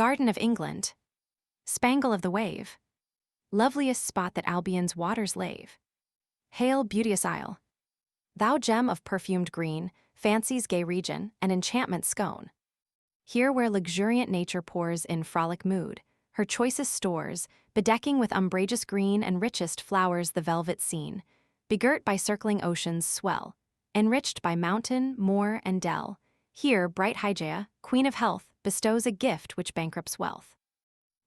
Garden of England, spangle of the wave, loveliest spot that Albion's waters lave. Hail, beauteous isle, thou gem of perfumed green, fancy's gay region, and enchantment scone. Here where luxuriant nature pours in frolic mood, her choicest stores, bedecking with umbrageous green and richest flowers the velvet scene, begirt by circling oceans swell, enriched by mountain, moor, and dell. Here bright Hygeia, queen of health, bestows a gift which bankrupts wealth.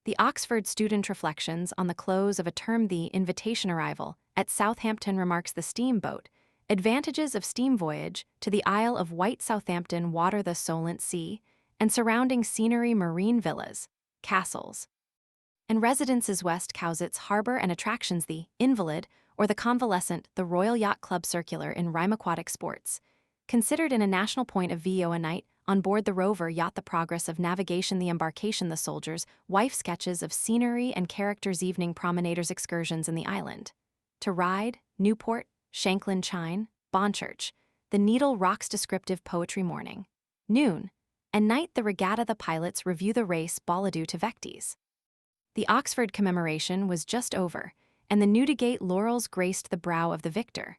The Oxford student reflections on the close of a term. The invitation arrival at Southampton remarks the steamboat, advantages of steam voyage to the Isle of Wight. Southampton water the Solent Sea, and surrounding scenery marine villas, castles, and residences. West Cowsit's harbor and attractions. The Invalid, or the Convalescent, the Royal Yacht Club circular in rhyme aquatic sports, considered in a national point of view. A night on board the rover yacht, the progress of navigation, the embarkation, the soldiers, wife, sketches of scenery and characters, evening promenaders, excursions in the island. To Ride, Newport, Shanklin Chine, Bonchurch, the Needle Rocks, descriptive poetry. Morning, noon, and night, the regatta, the pilots review the race. Ball adieu to Vectes. The Oxford commemoration was just over, and the Newdigate laurels graced the brow of the victor.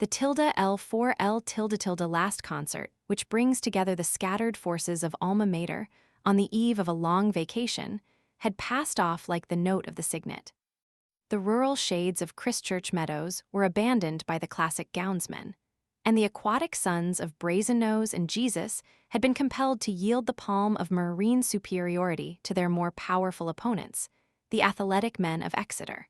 The L4L last concert, which brings together the scattered forces of alma mater on the eve of a long vacation, had passed off like the note of the signet. The rural shades of Christchurch meadows were abandoned by the classic gownsmen, and the aquatic sons of Brazennose and Jesus had been compelled to yield the palm of marine superiority to their more powerful opponents, the athletic men of Exeter.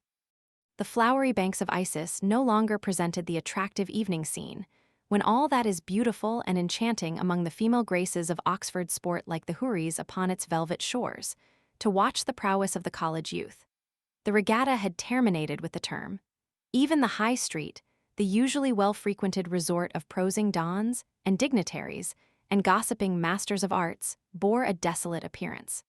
The flowery banks of Isis no longer presented the attractive evening scene, when all that is beautiful and enchanting among the female graces of Oxford sport like the houris upon its velvet shores, to watch the prowess of the college youth. The regatta had terminated with the term. Even the High Street, the usually well-frequented resort of prosing dons and dignitaries and gossiping masters of arts, bore a desolate appearance.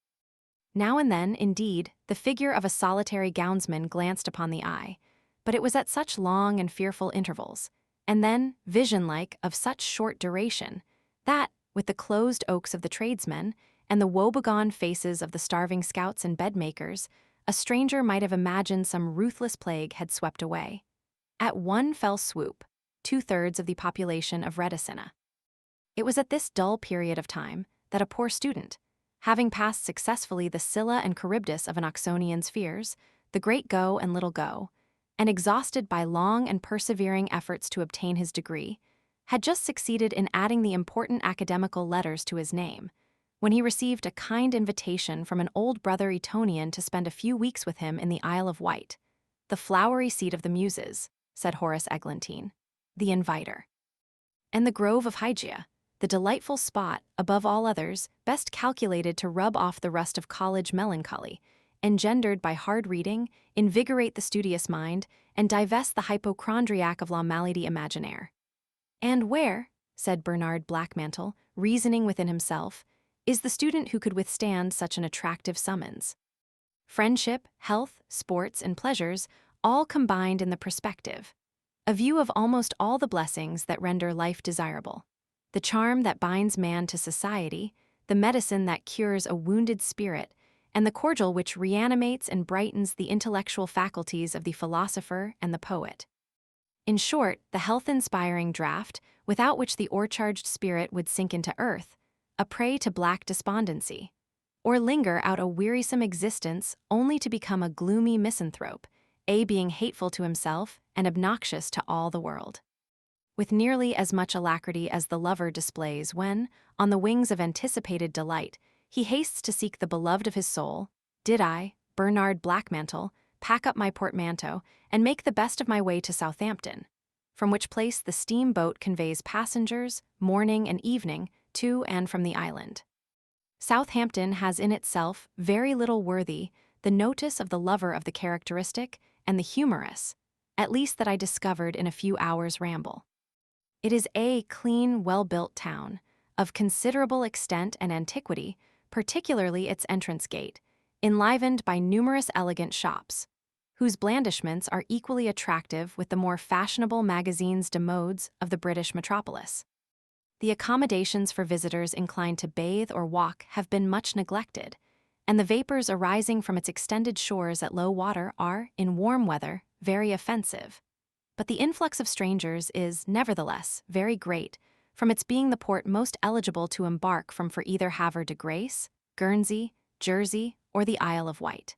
Now and then, indeed, the figure of a solitary gownsman glanced upon the eye, but it was at such long and fearful intervals, and then, vision-like, of such short duration, that, with the closed oaks of the tradesmen and the woebegone faces of the starving scouts and bedmakers, a stranger might have imagined some ruthless plague had swept away, at one fell swoop, 2/3 of the population of Reticina. It was at this dull period of time that a poor student, having passed successfully the Scylla and Charybdis of an Oxonian's fears, the great go and little go, and exhausted by long and persevering efforts to obtain his degree, had just succeeded in adding the important academical letters to his name, when he received a kind invitation from an old brother Etonian to spend a few weeks with him in the Isle of Wight, the flowery seat of the Muses, said Horace Eglantine, the inviter, and the grove of Hygeia, the delightful spot, above all others, best calculated to rub off the rust of college melancholy, engendered by hard reading, invigorate the studious mind, and divest the hypochondriac of la maladie imaginaire. And where, said Bernard Blackmantle, reasoning within himself, is the student who could withstand such an attractive summons? Friendship, health, sports, and pleasures, all combined in the perspective, a view of almost all the blessings that render life desirable, the charm that binds man to society, the medicine that cures a wounded spirit, and the cordial which reanimates and brightens the intellectual faculties of the philosopher and the poet. In short, the health-inspiring draught, without which the o'ercharged spirit would sink into earth, a prey to black despondency, or linger out a wearisome existence only to become a gloomy misanthrope, being hateful to himself and obnoxious to all the world. With nearly as much alacrity as the lover displays when, on the wings of anticipated delight, he hastes to seek the beloved of his soul, did I, Bernard Blackmantle, pack up my portmanteau and make the best of my way to Southampton, from which place the steamboat conveys passengers, morning and evening, to and from the island. Southampton has in itself very little worthy the notice of the lover of the characteristic and the humorous, at least that I discovered in a few hours' ramble. It is a clean, well-built town, of considerable extent and antiquity, particularly its entrance gate, enlivened by numerous elegant shops, whose blandishments are equally attractive with the more fashionable magazines de modes of the British metropolis. The accommodations for visitors inclined to bathe or walk have been much neglected, and the vapors arising from its extended shores at low water are, in warm weather, very offensive. But the influx of strangers is, nevertheless, very great, from its being the port most eligible to embark from for either Havre de Grace, Guernsey, Jersey, or the Isle of Wight.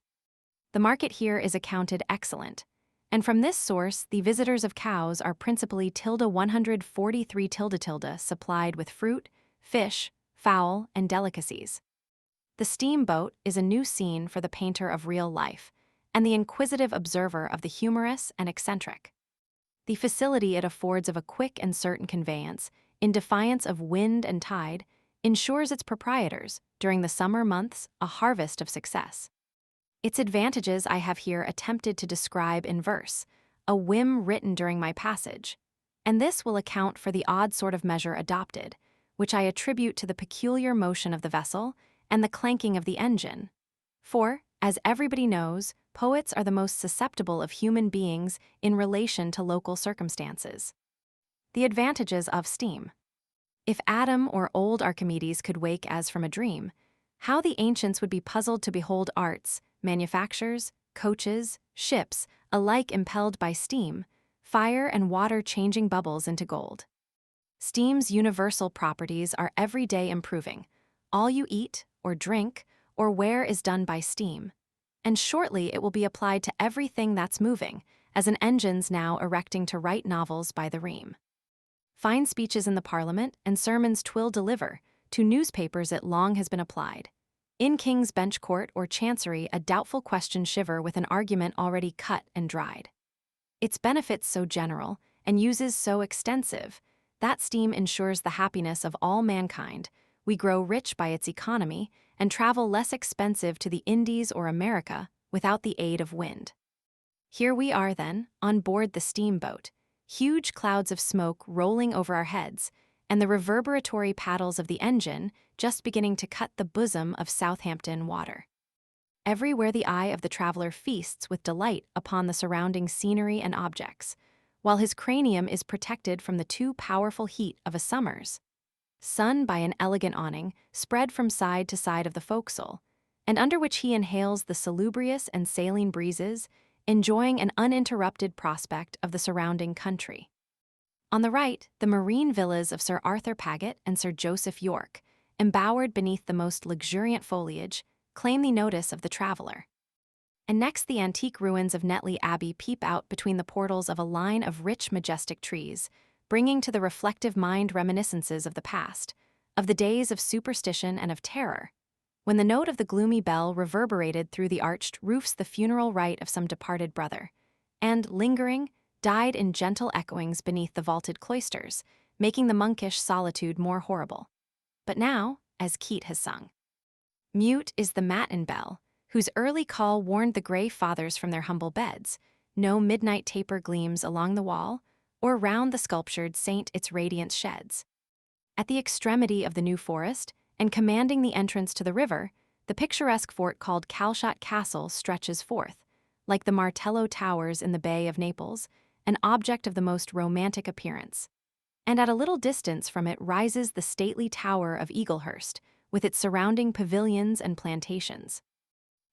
The market here is accounted excellent, and from this source the visitors of Cowes are principally 143 supplied with fruit, fish, fowl, and delicacies. The steamboat is a new scene for the painter of real life, and the inquisitive observer of the humorous and eccentric. The facility it affords of a quick and certain conveyance, in defiance of wind and tide, ensures its proprietors, during the summer months, a harvest of success. Its advantages I have here attempted to describe in verse, a whim written during my passage, and this will account for the odd sort of measure adopted, which I attribute to the peculiar motion of the vessel and the clanking of the engine. For, as everybody knows, poets are the most susceptible of human beings in relation to local circumstances. The advantages of steam. If Adam or old Archimedes could wake as from a dream, how the ancients would be puzzled to behold arts, manufactures, coaches, ships, alike impelled by steam, fire and water changing bubbles into gold. Steam's universal properties are every day improving. All you eat, or drink, or wear is done by steam, and shortly it will be applied to everything that's moving, as an engine's now erecting to write novels by the ream. Fine speeches in the Parliament and sermons 'twill deliver, to newspapers it long has been applied. In King's Bench Court or Chancery a doubtful question shiver with an argument already cut and dried. Its benefits so general, and uses so extensive, that steam ensures the happiness of all mankind, we grow rich by its economy, and travel less expensive to the Indies or America without the aid of wind. Here we are, then, on board the steamboat, huge clouds of smoke rolling over our heads, and the reverberatory paddles of the engine just beginning to cut the bosom of Southampton water. Everywhere the eye of the traveler feasts with delight upon the surrounding scenery and objects, while his cranium is protected from the too powerful heat of a summer's sun by an elegant awning spread from side to side of the forecastle, and under which he inhales the salubrious and saline breezes, enjoying an uninterrupted prospect of the surrounding country. On the right, the marine villas of Sir Arthur Paget and Sir Joseph Yorke, embowered beneath the most luxuriant foliage, claim the notice of the traveler. And next the antique ruins of Netley Abbey peep out between the portals of a line of rich majestic trees, bringing to the reflective mind reminiscences of the past, of the days of superstition and of terror, when the note of the gloomy bell reverberated through the arched roofs the funeral rite of some departed brother, and, lingering, died in gentle echoings beneath the vaulted cloisters, making the monkish solitude more horrible. But now, as Keats has sung, mute is the matin bell, whose early call warned the grey fathers from their humble beds. No midnight taper gleams along the wall, or round the sculptured saint its radiance sheds. At the extremity of the New Forest, and commanding the entrance to the river, the picturesque fort called Calshot Castle stretches forth, like the Martello Towers in the Bay of Naples, an object of the most romantic appearance. And at a little distance from it rises the stately tower of Eaglehurst, with its surrounding pavilions and plantations.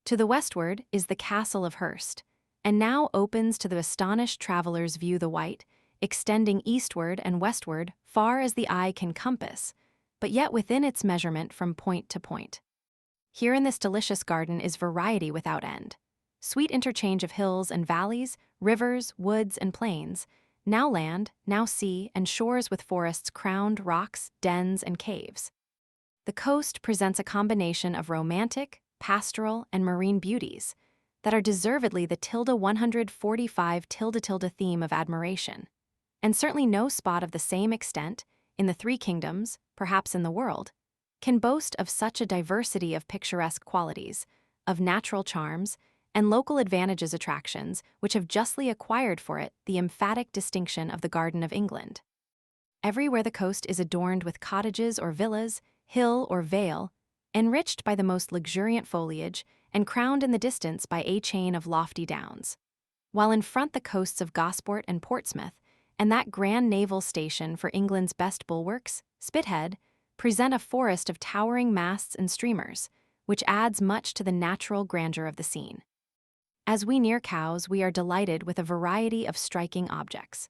To the westward is the Castle of Hurst, and now opens to the astonished traveler's view the Wight, extending eastward and westward far as the eye can compass, but yet within its measurement from point to point. Here in this delicious garden is variety without end. Sweet interchange of hills and valleys, rivers, woods, and plains, now land, now sea, and shores with forests crowned, rocks, dens, and caves. The coast presents a combination of romantic, pastoral, and marine beauties that are deservedly the 145 theme of admiration, and certainly no spot of the same extent, in the three kingdoms, perhaps in the world, can boast of such a diversity of picturesque qualities, of natural charms, and local advantages attractions which have justly acquired for it the emphatic distinction of the Garden of England. Everywhere the coast is adorned with cottages or villas, hill or vale, enriched by the most luxuriant foliage, and crowned in the distance by a chain of lofty downs. While in front the coasts of Gosport and Portsmouth, and that grand naval station for England's best bulwarks, Spithead, present a forest of towering masts and streamers, which adds much to the natural grandeur of the scene. As we near Cowes, we are delighted with a variety of striking objects.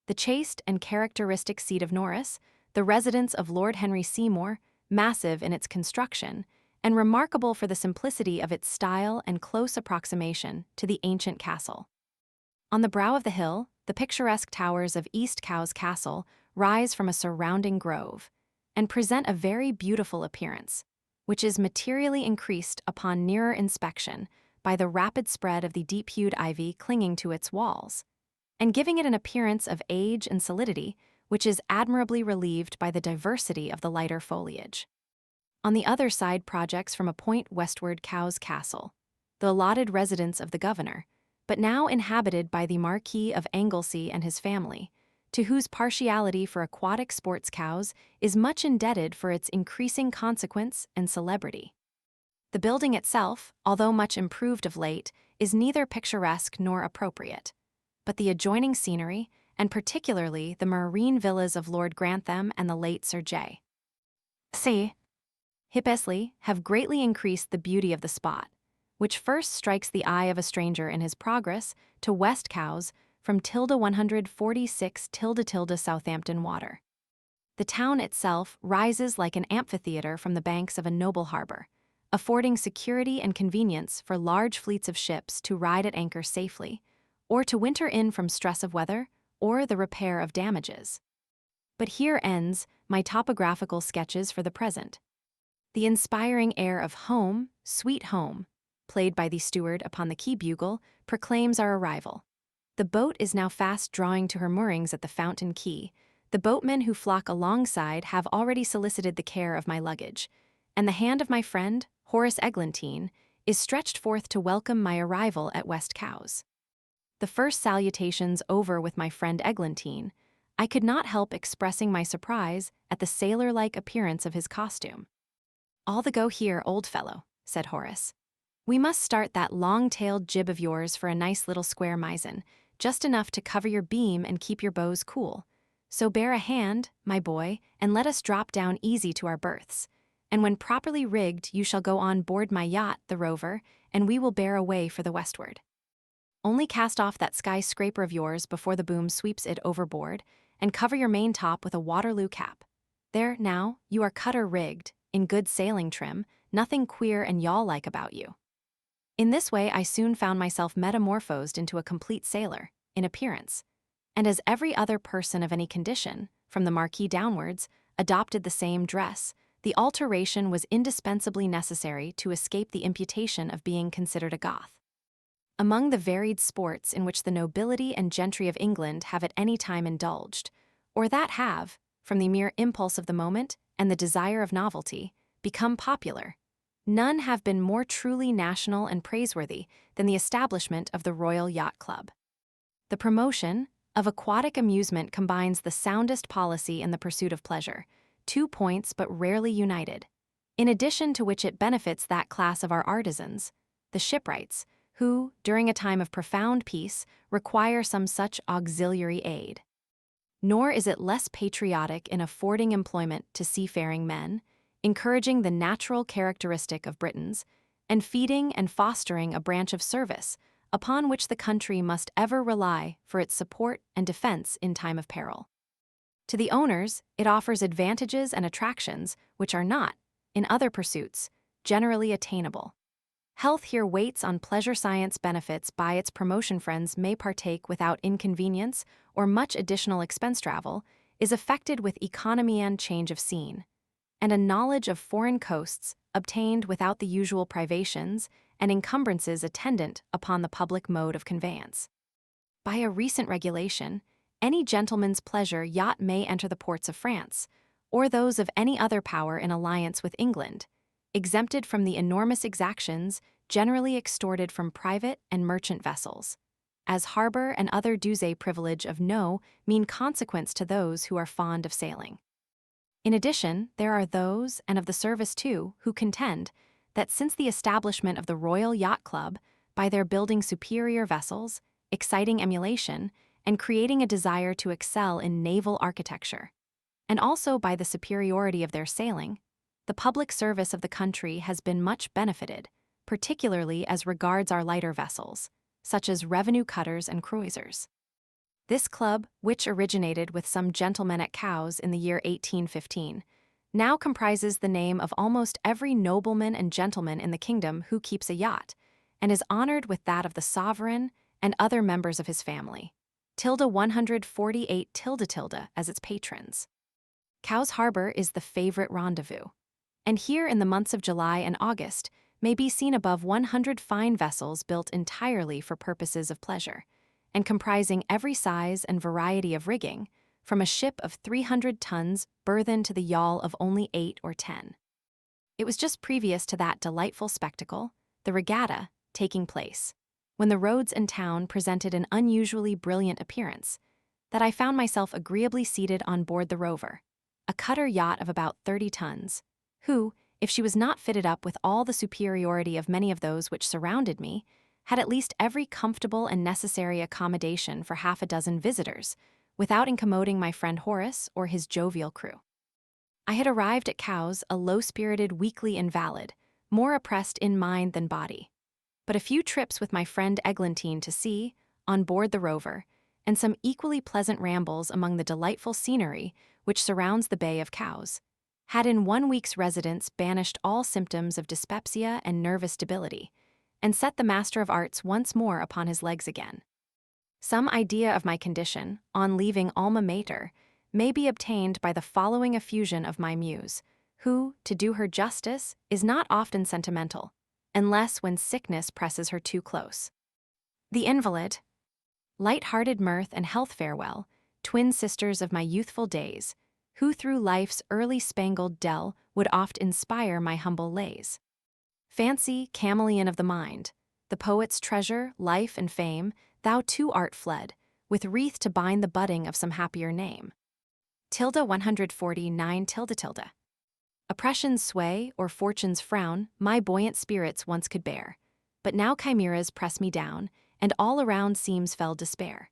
The chaste and characteristic seat of Norris, the residence of Lord Henry Seymour, massive in its construction, and remarkable for the simplicity of its style and close approximation to the ancient castle. On the brow of the hill, the picturesque towers of East Cowes Castle rise from a surrounding grove and present a very beautiful appearance, which is materially increased upon nearer inspection by the rapid spread of the deep-hued ivy clinging to its walls, and giving it an appearance of age and solidity, which is admirably relieved by the diversity of the lighter foliage. On the other side projects from a point westward Cowes Castle, the allotted residence of the governor, but now inhabited by the Marquis of Anglesey and his family, to whose partiality for aquatic sports cows is much indebted for its increasing consequence and celebrity. The building itself, although much improved of late, is neither picturesque nor appropriate, but the adjoining scenery, and particularly the marine villas of Lord Grantham and the late Sir J. C. Hippesley, have greatly increased the beauty of the spot, which first strikes the eye of a stranger in his progress to West Cowes from tilde 146 tilde Southampton Water. The town itself rises like an amphitheater from the banks of a noble harbor, affording security and convenience for large fleets of ships to ride at anchor safely, or to winter in from stress of weather or the repair of damages. But here ends my topographical sketches for the present. The inspiring air of Home, Sweet Home, played by the steward upon the key bugle, proclaims our arrival. The boat is now fast drawing to her moorings at the Fountain Quay. The boatmen who flock alongside have already solicited the care of my luggage, and the hand of my friend, Horace Eglantine, is stretched forth to welcome my arrival at West Cowes. The first salutations over with my friend Eglantine, I could not help expressing my surprise at the sailor-like appearance of his costume. "All the go here, old fellow," said Horace. "We must start that long-tailed jib of yours for a nice little square mizzen, just enough to cover your beam and keep your bows cool. So bear a hand, my boy, and let us drop down easy to our berths. And when properly rigged, you shall go on board my yacht, the Rover, and we will bear away for the westward. Only cast off that skyscraper of yours before the boom sweeps it overboard, and cover your main top with a Waterloo cap. There, now, you are cutter rigged, in good sailing trim, nothing queer and yawl-like about you." In this way I soon found myself metamorphosed into a complete sailor, in appearance, and as every other person of any condition, from the Marquis downwards, adopted the same dress, the alteration was indispensably necessary to escape the imputation of being considered a Goth. Among the varied sports in which the nobility and gentry of England have at any time indulged, or that have, from the mere impulse of the moment and the desire of novelty, become popular, none have been more truly national and praiseworthy than the establishment of the Royal Yacht Club. The promotion of aquatic amusement combines the soundest policy in the pursuit of pleasure, 2 points but rarely united, in addition to which it benefits that class of our artisans, the shipwrights, who, during a time of profound peace, require some such auxiliary aid. Nor is it less patriotic in affording employment to seafaring men, encouraging the natural characteristic of Britons, and feeding and fostering a branch of service upon which the country must ever rely for its support and defense in time of peril. To the owners, it offers advantages and attractions which are not, in other pursuits, generally attainable. Health here waits on pleasure science benefits by its promotion friends may partake without inconvenience or much additional expense travel, is effected with economy and change of scene, and a knowledge of foreign coasts obtained without the usual privations and encumbrances attendant upon the public mode of conveyance. By a recent regulation, any gentleman's pleasure yacht may enter the ports of France, or those of any other power in alliance with England, exempted from the enormous exactions generally extorted from private and merchant vessels, as harbor and other dues privilege of no mean consequence to those who are fond of sailing. In addition, there are those, and of the service too, who contend that since the establishment of the Royal Yacht Club, by their building superior vessels, exciting emulation, and creating a desire to excel in naval architecture, and also by the superiority of their sailing, the public service of the country has been much benefited, particularly as regards our lighter vessels, such as revenue cutters and cruisers. This club, which originated with some gentlemen at Cowes in the year 1815, now comprises the name of almost every nobleman and gentleman in the kingdom who keeps a yacht, and is honored with that of the sovereign and other members of his family. 148 as its patrons. Cowes Harbor is the favorite rendezvous, and here in the months of July and August may be seen above 100 fine vessels built entirely for purposes of pleasure, and comprising every size and variety of rigging, from a ship of 300 tons burthen to the yawl of only 8 or 10. It was just previous to that delightful spectacle, the regatta, taking place, when the roads and town presented an unusually brilliant appearance, that I found myself agreeably seated on board the Rover, a cutter yacht of about 30 tons, who, if she was not fitted up with all the superiority of many of those which surrounded me, had at least every comfortable and necessary accommodation for half a dozen visitors, without incommoding my friend Horace or his jovial crew. I had arrived at Cowes a low-spirited weakly invalid, more oppressed in mind than body. But a few trips with my friend Eglantine to sea, on board the Rover, and some equally pleasant rambles among the delightful scenery which surrounds the Bay of Cowes, had in 1 week's residence banished all symptoms of dyspepsia and nervous debility, and set the Master of Arts once more upon his legs again. Some idea of my condition, on leaving Alma Mater, may be obtained by the following effusion of my muse, who, to do her justice, is not often sentimental, unless when sickness presses her too close. The invalid. Light-hearted mirth and health farewell, twin sisters of my youthful days, who through life's early spangled dell would oft inspire my humble lays. Fancy, chameleon of the mind, the poet's treasure, life and fame, thou too art fled, with wreath to bind the budding of some happier name. 149 . Oppression's sway or fortune's frown my buoyant spirits once could bear, but now chimeras press me down, and all around seems fell despair.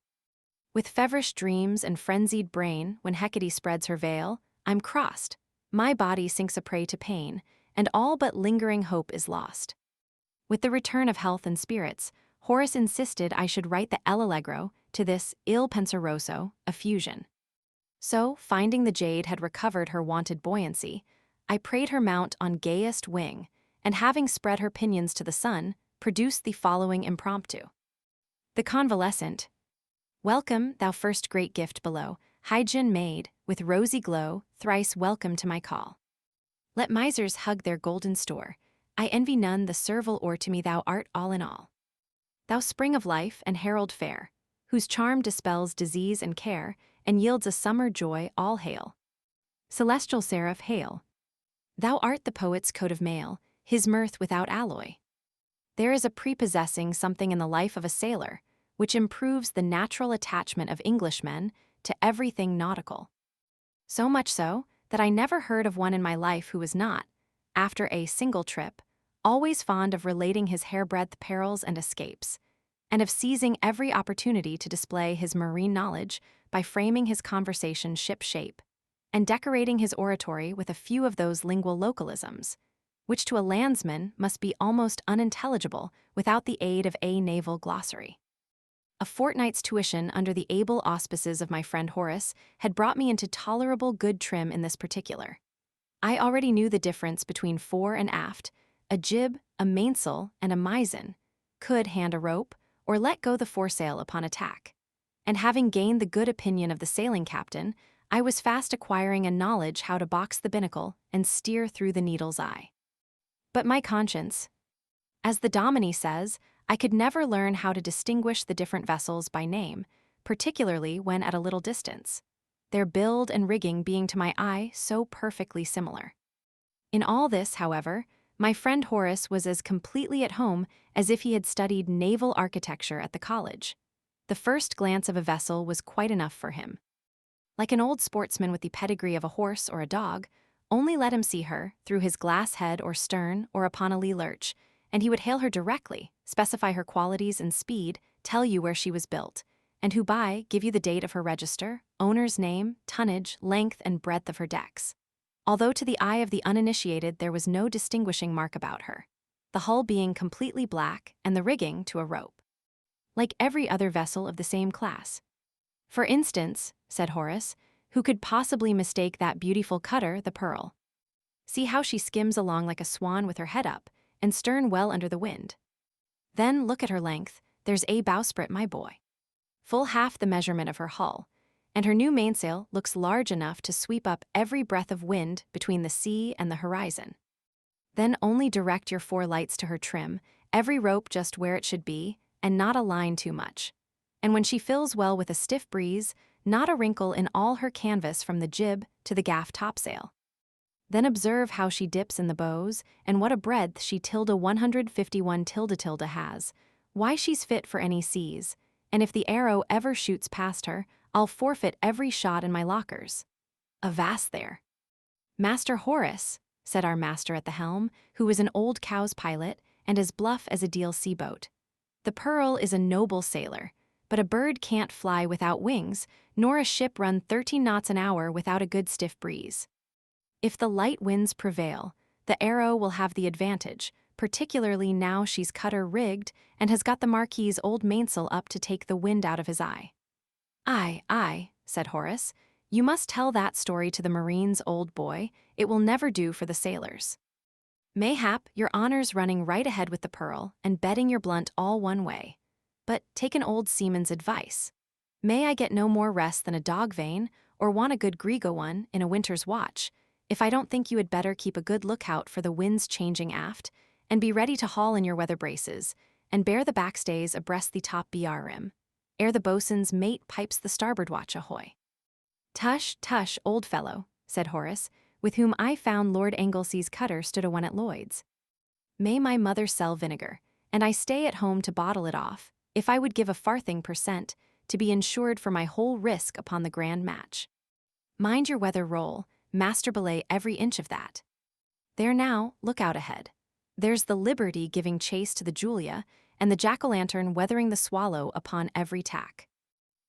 With feverish dreams and frenzied brain, when Hecate spreads her veil, I'm crossed, my body sinks a prey to pain, and all but lingering hope is lost. With the return of health and spirits, Horace insisted I should write the El Allegro to this Il Penseroso effusion. So, finding the jade had recovered her wonted buoyancy, I prayed her mount on gayest wing, and having spread her pinions to the sun, produced the following impromptu. The Convalescent. Welcome, thou first great gift below, Hygiene maid, with rosy glow, thrice welcome to my call. Let misers hug their golden store, I envy none the servile or to me thou art all in all. Thou spring of life and herald fair, whose charm dispels disease and care, and yields a summer joy, all hail. Celestial seraph, hail. Thou art the poet's coat of mail, his mirth without alloy. There is a prepossessing something in the life of a sailor, which improves the natural attachment of Englishmen to everything nautical. So much so, that I never heard of one in my life who was not, after a single trip, always fond of relating his hairbreadth perils and escapes, and of seizing every opportunity to display his marine knowledge by framing his conversation ship-shape, and decorating his oratory with a few of those lingual localisms, which to a landsman must be almost unintelligible without the aid of a naval glossary. A fortnight's tuition under the able auspices of my friend Horace had brought me into tolerable good trim in this particular. I already knew the difference between fore and aft, a jib, a mainsail, and a mizzen, could hand a rope, or let go the foresail upon attack. And having gained the good opinion of the sailing captain, I was fast acquiring a knowledge how to box the binnacle and steer through the needle's eye. But my conscience, as the Dominie says, I could never learn how to distinguish the different vessels by name, particularly when at a little distance, their build and rigging being to my eye so perfectly similar. In all this, however, my friend Horace was as completely at home as if he had studied naval architecture at the college. The first glance of a vessel was quite enough for him. Like an old sportsman with the pedigree of a horse or a dog, only let him see her, through his glass head or stern or upon a lee lurch, and he would hail her directly, specify her qualities and speed, tell you where she was built, and who by give you the date of her register, owner's name, tonnage, length, and breadth of her decks. although to the eye of the uninitiated there was no distinguishing mark about her, the hull being completely black and the rigging to a rope, like every other vessel of the same class. For instance, said Horace, who could possibly mistake that beautiful cutter the Pearl? See how she skims along like a swan with her head up, and stern well under the wind. Then look at her length, there's a bowsprit, my boy. Full half the measurement of her hull, and her new mainsail looks large enough to sweep up every breath of wind between the sea and the horizon. Then only direct your 4 lights to her trim, every rope just where it should be, and not a line too much. And when she fills well with a stiff breeze, not a wrinkle in all her canvas from the jib to the gaff topsail. Then observe how she dips in the bows, and what a breadth she tilde 151 tilde has. Why, she's fit for any seas, and if the arrow ever shoots past her, I'll forfeit every shot in my lockers. Avast there. Master Horace, said our master at the helm, who was an old cow's pilot and as bluff as a Deal sea-boat. The Pearl is a noble sailor, but a bird can't fly without wings, nor a ship run 13 knots an hour without a good stiff breeze. If the light winds prevail, the Arrow will have the advantage, particularly now she's cutter-rigged and has got the Marquis's old mainsail up to take the wind out of his eye. Aye, said Horace, you must tell that story to the Marines, old boy, it will never do for the sailors. Mayhap your honor's running right ahead with the Pearl and betting your blunt all one way. But take an old seaman's advice. May I get no more rest than a dog vane, or want a good grego one in a winter's watch, if I don't think you had better keep a good lookout for the winds changing aft, and be ready to haul in your weather braces, and bear the backstays abreast the top BR rim, ere the boatswain's mate pipes the starboard watch ahoy. Tush, old fellow, said Horace, with whom I found Lord Anglesea's cutter stood a one at Lloyd's. May my mother sell vinegar, and I stay at home to bottle it off, if I would give a farthing per cent, to be insured for my whole risk upon the grand match. Mind your weather roll, master belay every inch of that. There now, look out ahead. There's the Liberty giving chase to the Julia, and the jack-o'-lantern weathering the Swallow upon every tack.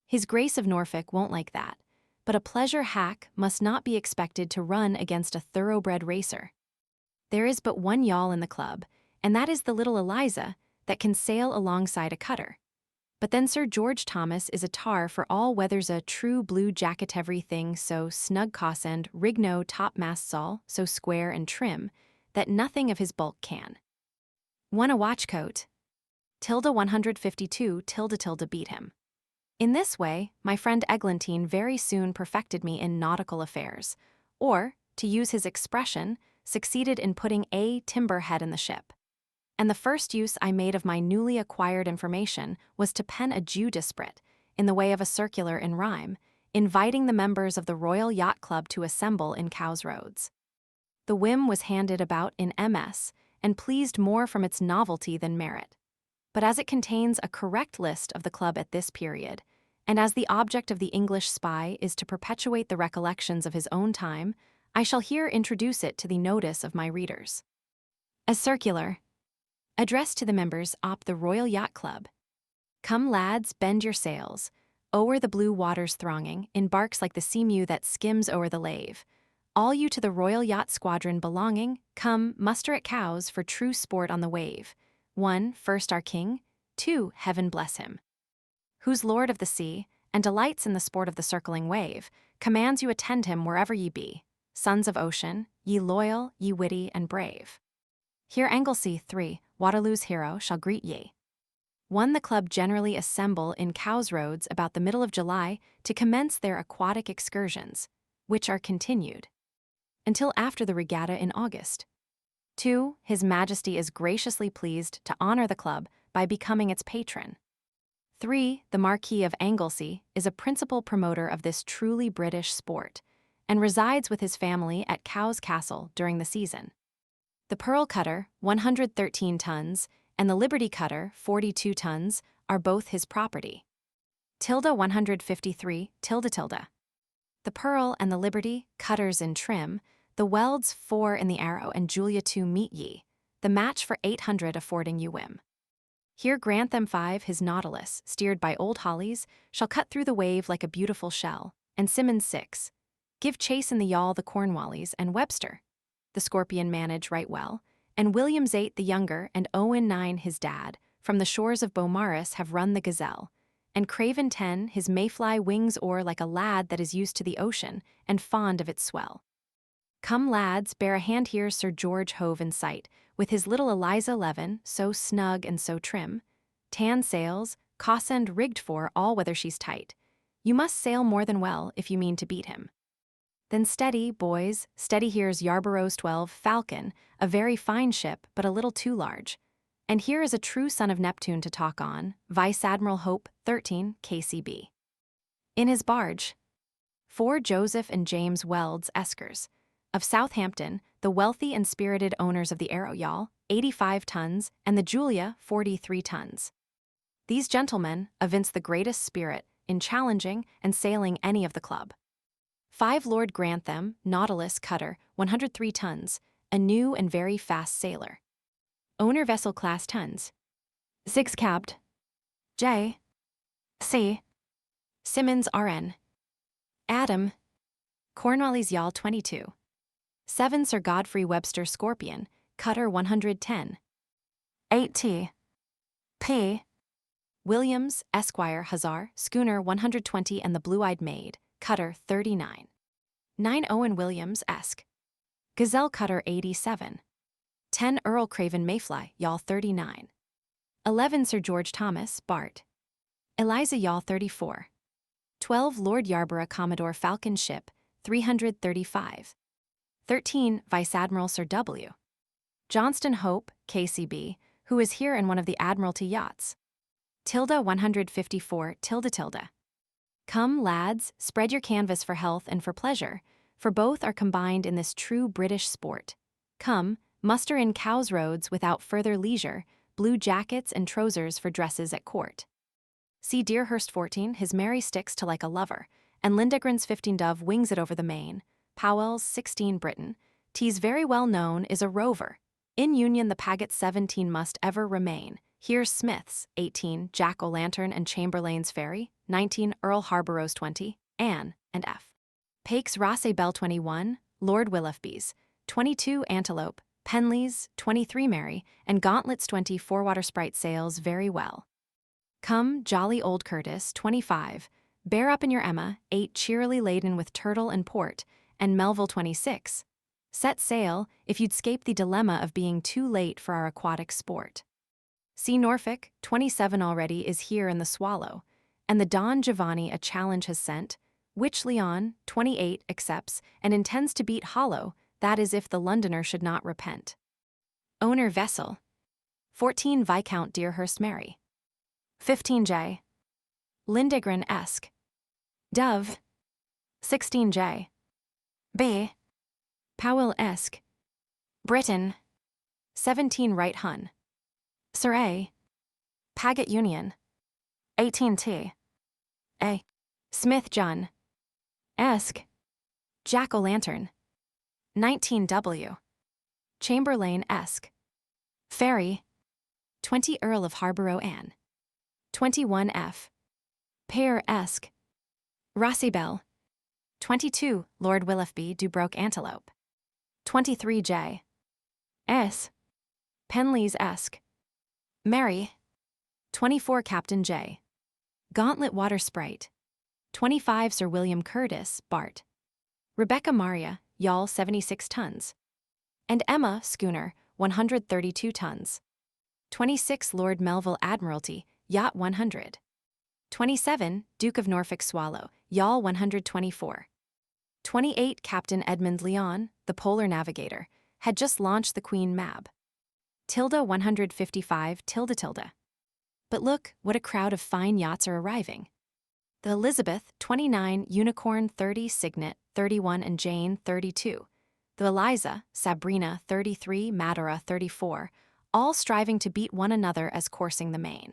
His Grace of Norfolk won't like that, but a pleasure hack must not be expected to run against a thoroughbred racer. There is but one yawl in the club, and that is the little Eliza, that can sail alongside a cutter. But then Sir George Thomas is a tar for all weathers, a true blue jacket, everything so snug coss-end, rig no topmasts all so square and trim, that nothing of his bulk can. One a watchcoat. Tilde 152 tilde beat him. In this way, my friend Eglantine very soon perfected me in nautical affairs, or, to use his expression, succeeded in putting a timber head in the ship. And the first use I made of my newly acquired information was to pen a Judesprit, in the way of a circular in rhyme, inviting the members of the Royal Yacht Club to assemble in Cowes Roads. The whim was handed about in MS, and pleased more from its novelty than merit. But as it contains a correct list of the club at this period, and as the object of the English spy is to perpetuate the recollections of his own time, I shall here introduce it to the notice of my readers. A circular, addressed to the members op the Royal Yacht Club. Come lads, bend your sails, o'er the blue waters thronging, in barks like the seamew that skims o'er the lave. All you to the Royal Yacht Squadron belonging, come, muster at Cowes for true sport on the wave. 1. First our King, 2. Heaven bless him, who's Lord of the sea, and delights in the sport of the circling wave, commands you attend him wherever ye be. Sons of ocean, ye loyal, ye witty, and brave. Here Anglesea 3, Waterloo's hero, shall greet ye. 1. The club generally assemble in Cowes Roads about the middle of July to commence their aquatic excursions, which are continued until after the regatta in August. 2. His Majesty is graciously pleased to honor the club by becoming its patron. 3. The Marquis of Anglesea is a principal promoter of this truly British sport, and resides with his family at Cowes Castle during the season. The Pearl cutter, 113 tons, and the Liberty cutter, 42 tons, are both his property. Tilde 153 tilde. The Pearl and the Liberty, cutters in trim, the Welds 4 in the Arrow and Julia 2 meet ye, the match for 800 affording you whim. Here Grantham 5, his Nautilus, steered by old Hollies, shall cut through the wave like a beautiful shell, and Simmons 6, Give chase in the yawl the Cornwallis and Webster. The Scorpion manage right well, and Williams 8 the younger and Owen 9 his dad, from the shores of Beaumaris have run the Gazelle, and Craven 10 his mayfly wings o'er like a lad that is used to the ocean and fond of its swell. Come lads, bear a hand here Sir George hove in sight, with his little Eliza 11, so snug and so trim, tan sails, coss-end rigged for all weather she's tight. You must sail more than well if you mean to beat him. Then steady, boys, steady here's Yarborough's 12 Falcon, a very fine ship, but a little too large. And here is a true son of Neptune to talk on, Vice Admiral Hope 13 KCB. In his barge, 4 Joseph and James Welds Eskers, of Southampton, the wealthy and spirited owners of the Arrow Yawl, 85 tons, and the Julia, 43 tons. These gentlemen evince the greatest spirit in challenging and sailing any of the club. 5 Lord Grantham, Nautilus cutter, 103 tons, a new and very fast sailor. Owner vessel class tons. 6 Capt. J. C. Simmons RN. Adam. Cornwallis Yawl 22. 7 Sir Godfrey Webster Scorpion, cutter 110. 8 T. P. Williams, Esquire Hussar, schooner 120 and the Blue-Eyed Maid, cutter 39. 9 Owen Williams Esk. Gazelle cutter 87. 10 Earl Craven Mayfly, yawl 39. 11 Sir George Thomas, Bart. Eliza yawl 34. 12 Lord Yarborough Commodore Falcon ship, 335. 13 Vice Admiral Sir W. Johnston Hope, KCB, who is here in one of the Admiralty yachts. Tilda 154 tilde. Come, lads, spread your canvas for health and for pleasure, for both are combined in this true British sport. Come, muster in Cowes Roads without further leisure, blue jackets and trousers for dresses at court. See Deerhurst 14 his merry sticks to like a lover, and Lindegren's 15 Dove wings it over the main. Powell's 16 Britain, T's very well known is a rover. In union the Paget 17 must ever remain. Here's Smith's 18 Jack O'Lantern and Chamberlain's Ferry, 19 Earl Harborough's 20, Anne and F. Pake's Rosse Bell 21, Lord Willoughby's, 22 Antelope, Penley's, 23 Mary, and Gauntlet's 20 Forewater Sprite sails very well. Come, jolly old Curtis, 25, bear up in your Emma, 8 cheerily laden with turtle and port, and Melville 26. Set sail, if you'd scape the dilemma of being too late for our aquatic sport. See Norfolk, 27 already is here in the Swallow, and the Don Giovanni a challenge has sent, which Leon, 28, accepts and intends to beat hollow, that is if the Londoner should not repent. Owner vessel, 14 Viscount Deerhurst Mary. 15 J. Lindegren Esk. Dove, 16 J. B. Powell Esk. Britain, 17 Wright Hun. Sir A. Paget Union, 18 T. A. Smith John. Esk. Jack O'Lantern, 19 W. Chamberlain Esk. Ferry, 20 Earl of Harborough Anne. 21 F. Pear Esk. Rossibel, 22 Lord Willoughby Dubroke Antelope. 23 J. S. Penley's Esk. Mary, 24 Captain J. Gauntlet Water Sprite, 25 Sir William Curtis, Bart. Rebecca Maria, yawl 76 tons. And Emma, schooner, 132 tons. 26 Lord Melville Admiralty, yacht 100. 27 Duke of Norfolk Swallow, yawl 124. 28 Captain Edmund Leon, the polar navigator, had just launched the Queen Mab. Tilda 155 tilde. But look, what a crowd of fine yachts are arriving. The Elizabeth, 29, Unicorn 30, Signet 31 and Jane 32. The Eliza, Sabrina 33, Madara 34, all striving to beat one another as coursing the main.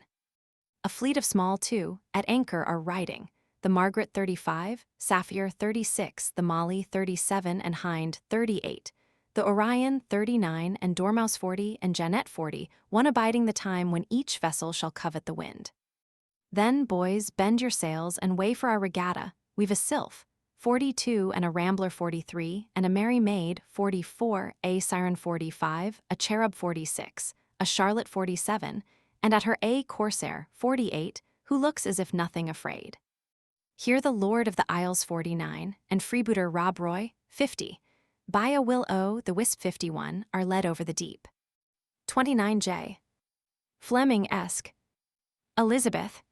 A fleet of small, too, at anchor are riding. The Margaret 35, Sapphire 36, the Molly 37 and Hind 38. The Orion 39 and Dormouse 40 and Jeannette 40, one abiding the time when each vessel shall covet the wind. Then, boys, bend your sails and weigh for our regatta. We've a sylph, 42, and a rambler 43, and a merry maid 44, a siren 45, a cherub 46, a charlotte 47, and at her a corsair 48, who looks as if nothing afraid. Here the Lord of the Isles 49, and freebooter Rob Roy 50, by a Will O, the Wisp 51, are led over the deep. 29J. Fleming-esque. Elizabeth.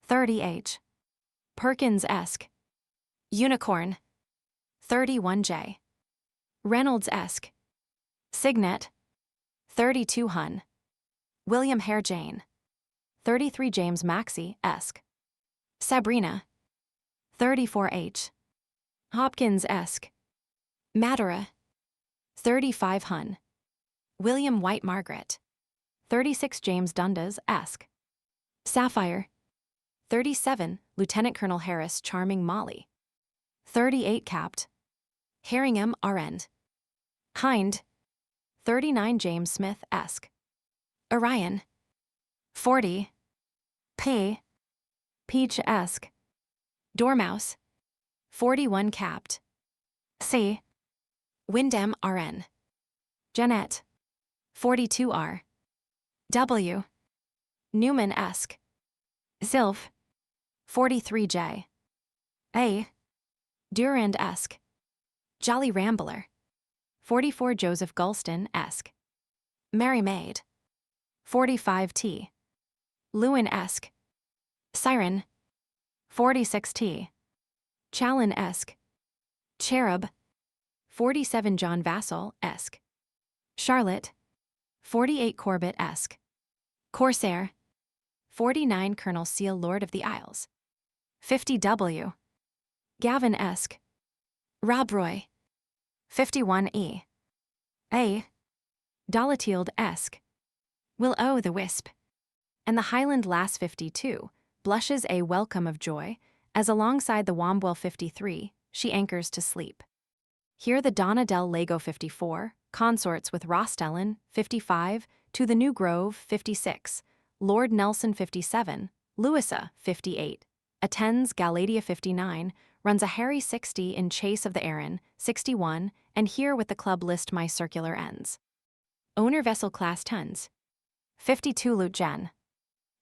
30H. Perkins-esque. Unicorn. 31J. Reynolds-esque. Signet. 32 Hun. William Hare Jane. 33 James Maxey-esque. Sabrina. 34H. Hopkins-esque. Madera. 35 Hun. William Wight Margaret. 36 James Dundas-esque. Sapphire. 37 Lieutenant Colonel Harris Charming Molly. 38 Capt. Herringham R.N. Hind. 39 James Smith-esque. Orion. 40 P. Peach-esque. Dormouse. 41 Capt. C. Windham R.N. Jeanette. 42 R. W. Newman-esque. Sylph. 43 J. A. Durand-esque. Jolly Rambler. 44 Joseph Gulston-esque. Merry Maid. 45 T. Lewin-esque. Siren. 46 T. Challen-esque. Cherub. 47 John Vassal-esque. Charlotte. 48 Corbett-esque. Corsair. 49 Colonel Seal Lord of the Isles. 50 W. Gavin-esque. Rob Roy. 51 E. A. Dolotield-esque. Will O the Wisp. And the Highland Lass 52 blushes a welcome of joy, as alongside the Wombwell 53, she anchors to sleep. Here the Donna del Lago 54, consorts with Rostellan 55, to the New Grove 56, Lord Nelson 57, Louisa 58, attends Galatea 59, runs a Harry 60 in chase of the Erin 61, and here with the club list my circular ends. Owner vessel class tons. 52 Lute Gen.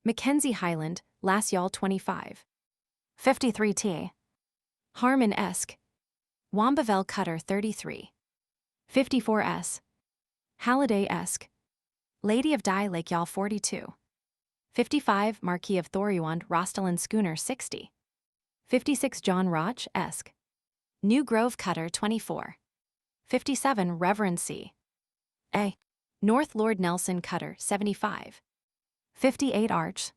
Mackenzie Highland, Lass Yawl 25. 53 T. Harmon-esque. Wambavel Cutter 33. 54 S. Halliday-esque. Lady of Dye Lake Yawl 42. 55 Marquis of Thoruand Rostellan Schooner 60. 56 John Roch-esque. New Grove Cutter 24. 57 Reverend C. A. North Lord Nelson Cutter 75. 58 Arch.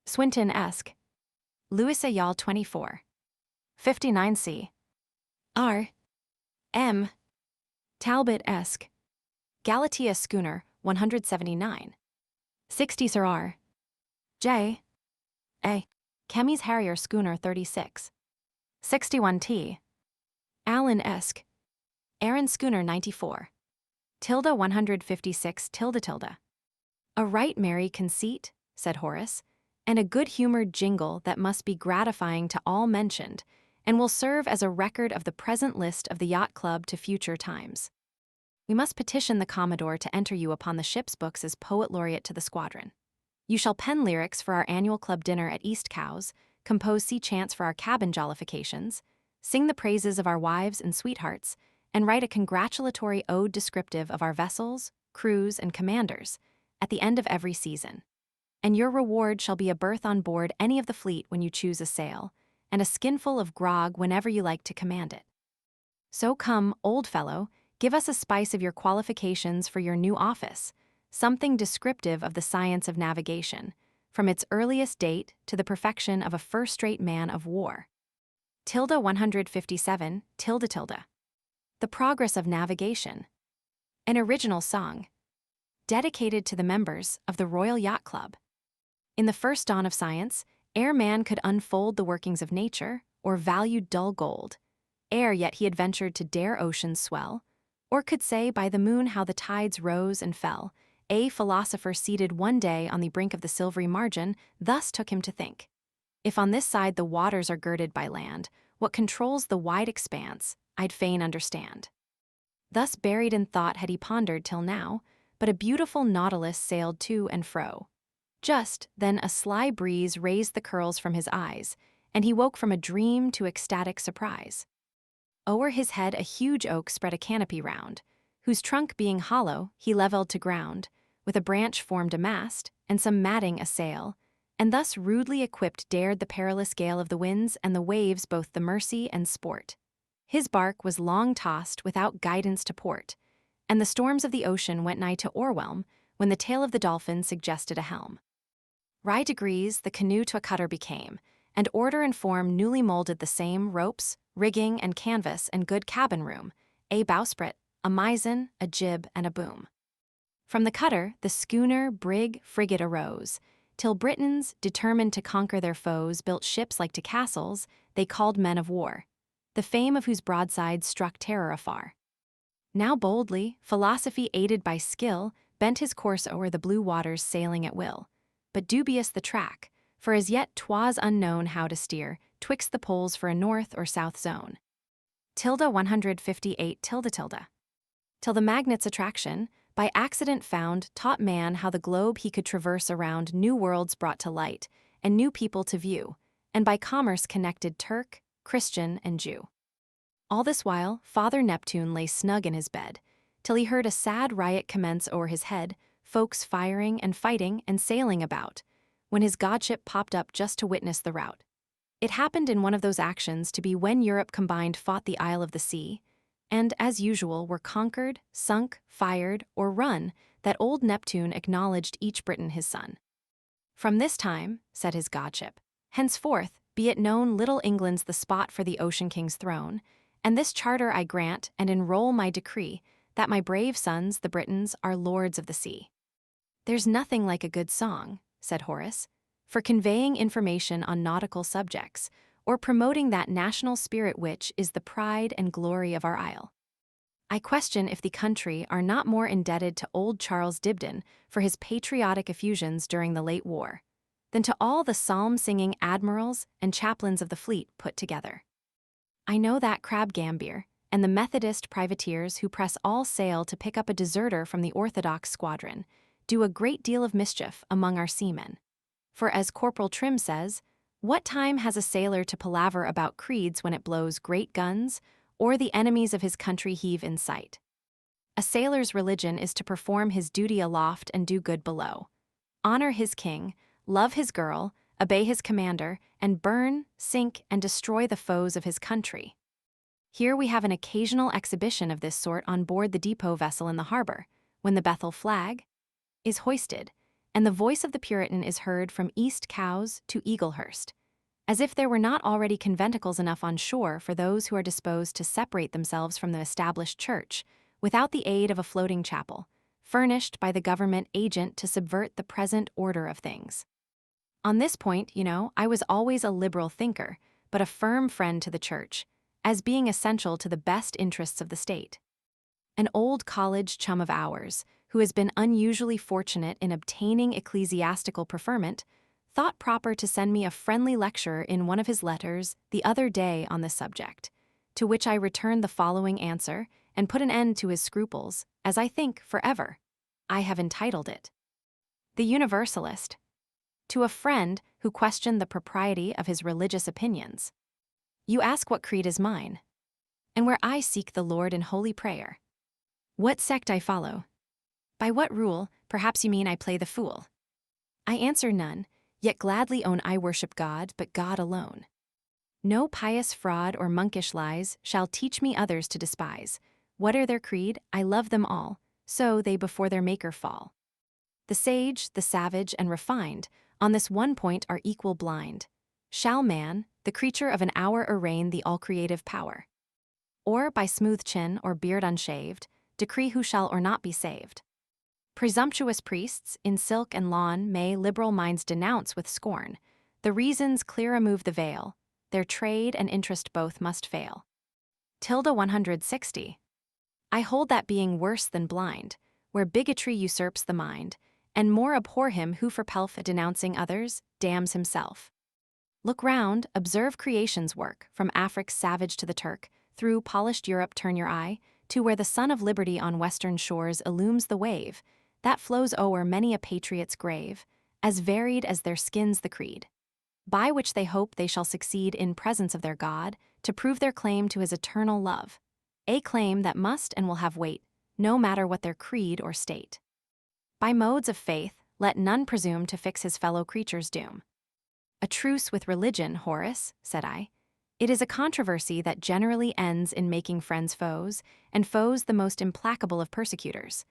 Swinton-esque. Louisa Yawl 24. 59 C. R. M. Talbot-esque. Galatea Schooner 179. 60 Sir R. J. A. Chemmies Harrier Schooner 36. 61 T. Allen-esque. Aaron Schooner 94. Tilda 156 tilde. A right merry conceit, said Horace, and a good-humored jingle that must be gratifying to all mentioned, and will serve as a record of the present list of the Yacht Club to future times. We must petition the Commodore to enter you upon the ship's books as Poet Laureate to the squadron. You shall pen lyrics for our annual club dinner at East Cowes, compose sea chants for our cabin jollifications, sing the praises of our wives and sweethearts, and write a congratulatory ode descriptive of our vessels, crews, and commanders at the end of every season. And your reward shall be a berth on board any of the fleet when you choose a sail, and a skinful of grog whenever you like to command it. So come, old fellow, give us a spice of your qualifications for your new office, something descriptive of the science of navigation, from its earliest date to the perfection of a first-rate man of war. Tilda 157, tilde. The Progress of Navigation. An original song. Dedicated to the members of the Royal Yacht Club. In the first dawn of science, ere man could unfold the workings of nature, or value dull gold, ere yet he had ventured to dare ocean's swell, or could say by the moon how the tides rose and fell, a philosopher seated one day on the brink of the silvery margin thus took him to think. If on this side the waters are girded by land, what controls the wide expanse, I'd fain understand. Thus buried in thought had he pondered till now, but a beautiful nautilus sailed to and fro. Just then a sly breeze raised the curls from his eyes, and he woke from a dream to ecstatic surprise. O'er his head a huge oak spread a canopy round, whose trunk being hollow he levelled to ground, with a branch formed a mast, and some matting a sail, and thus rudely equipped dared the perilous gale of the winds and the waves both the mercy and sport. His bark was long tossed without guidance to port, and the storms of the ocean went nigh to o'erwhelm when the tail of the dolphin suggested a helm. By degrees the canoe to a cutter became, and order and form newly molded the same ropes, rigging and canvas and good cabin room, a bowsprit, a mizzen, a jib, and a boom. From the cutter the schooner, brig, frigate arose, till Britons, determined to conquer their foes, built ships like to castles they called men of war, the fame of whose broadsides struck terror afar. Now boldly, philosophy aided by skill, bent his course o'er the blue waters sailing at will, but dubious the track, for as yet 'twas unknown how to steer, twixt the poles for a north or south zone. 158 Till the magnet's attraction, by accident found, taught man how the globe he could traverse around, new worlds brought to light, and new people to view, and by commerce connected Turk, Christian, and Jew. All this while, Father Neptune lay snug in his bed, till he heard a sad riot commence o'er his head, folks firing and fighting and sailing about, when his godship popped up just to witness the rout. It happened in one of those actions to be when Europe combined fought the Isle of the Sea, and, as usual, were conquered, sunk, fired, or run, that old Neptune acknowledged each Briton his son. From this time, said his godship, henceforth, be it known Little England's the spot for the Ocean King's throne, and this charter I grant and enroll my decree, that my brave sons, the Britons, are lords of the sea. There's nothing like a good song, said Horace, for conveying information on nautical subjects, or promoting that national spirit which is the pride and glory of our isle. I question if the country are not more indebted to old Charles Dibdin for his patriotic effusions during the late war, than to all the psalm-singing admirals and chaplains of the fleet put together. I know that Crab Gambier, and the Methodist privateers who press all sail to pick up a deserter from the Orthodox squadron, do a great deal of mischief among our seamen. For as Corporal Trim says, what time has a sailor to palaver about creeds when it blows great guns, or the enemies of his country heave in sight? A sailor's religion is to perform his duty aloft and do good below, honor his king, love his girl, obey his commander, and burn, sink, and destroy the foes of his country. Here we have an occasional exhibition of this sort on board the depot vessel in the harbor, when the Bethel flag is hoisted, and the voice of the Puritan is heard from East Cowes to Eaglehurst, as if there were not already conventicles enough on shore for those who are disposed to separate themselves from the established church, without the aid of a floating chapel, furnished by the government agent to subvert the present order of things. On this point, I was always a liberal thinker, but a firm friend to the church, as being essential to the best interests of the state. An old college chum of ours, who has been unusually fortunate in obtaining ecclesiastical preferment, thought proper to send me a friendly lecture in one of his letters the other day on this subject, to which I returned the following answer and put an end to his scruples, as I think, forever. I have entitled it, The Universalist, to a friend who questioned the propriety of his religious opinions. You ask what creed is mine, and where I seek the Lord in holy prayer. What sect I follow? By what rule, perhaps you mean I play the fool. I answer none, yet gladly own I worship God, but God alone. No pious fraud or monkish lies shall teach me others to despise. Whate'er their creed, I love them all, so they before their Maker fall. The sage, the savage, and refined, on this one point are equal blind. Shall man, the creature of an hour, arraign the all-creative power? Or, by smooth chin or beard unshaved, decree who shall or not be saved? Presumptuous priests, in silk and lawn, may liberal minds denounce with scorn. The reasons clear remove the veil, their trade and interest both must fail. 160. I hold that being worse than blind, where bigotry usurps the mind, and more abhor him who for pelf denouncing others, damns himself. Look round, observe creation's work, from Afric's savage to the Turk, through polished Europe turn your eye, to where the sun of liberty on western shores illumes the wave, that flows o'er many a patriot's grave, as varied as their skins the creed, by which they hope they shall succeed in presence of their God, to prove their claim to his eternal love, a claim that must and will have weight, no matter what their creed or state. By modes of faith, let none presume to fix his fellow creature's doom. A truce with religion, Horace, said I. It is a controversy that generally ends in making friends foes, and foes the most implacable of persecutors.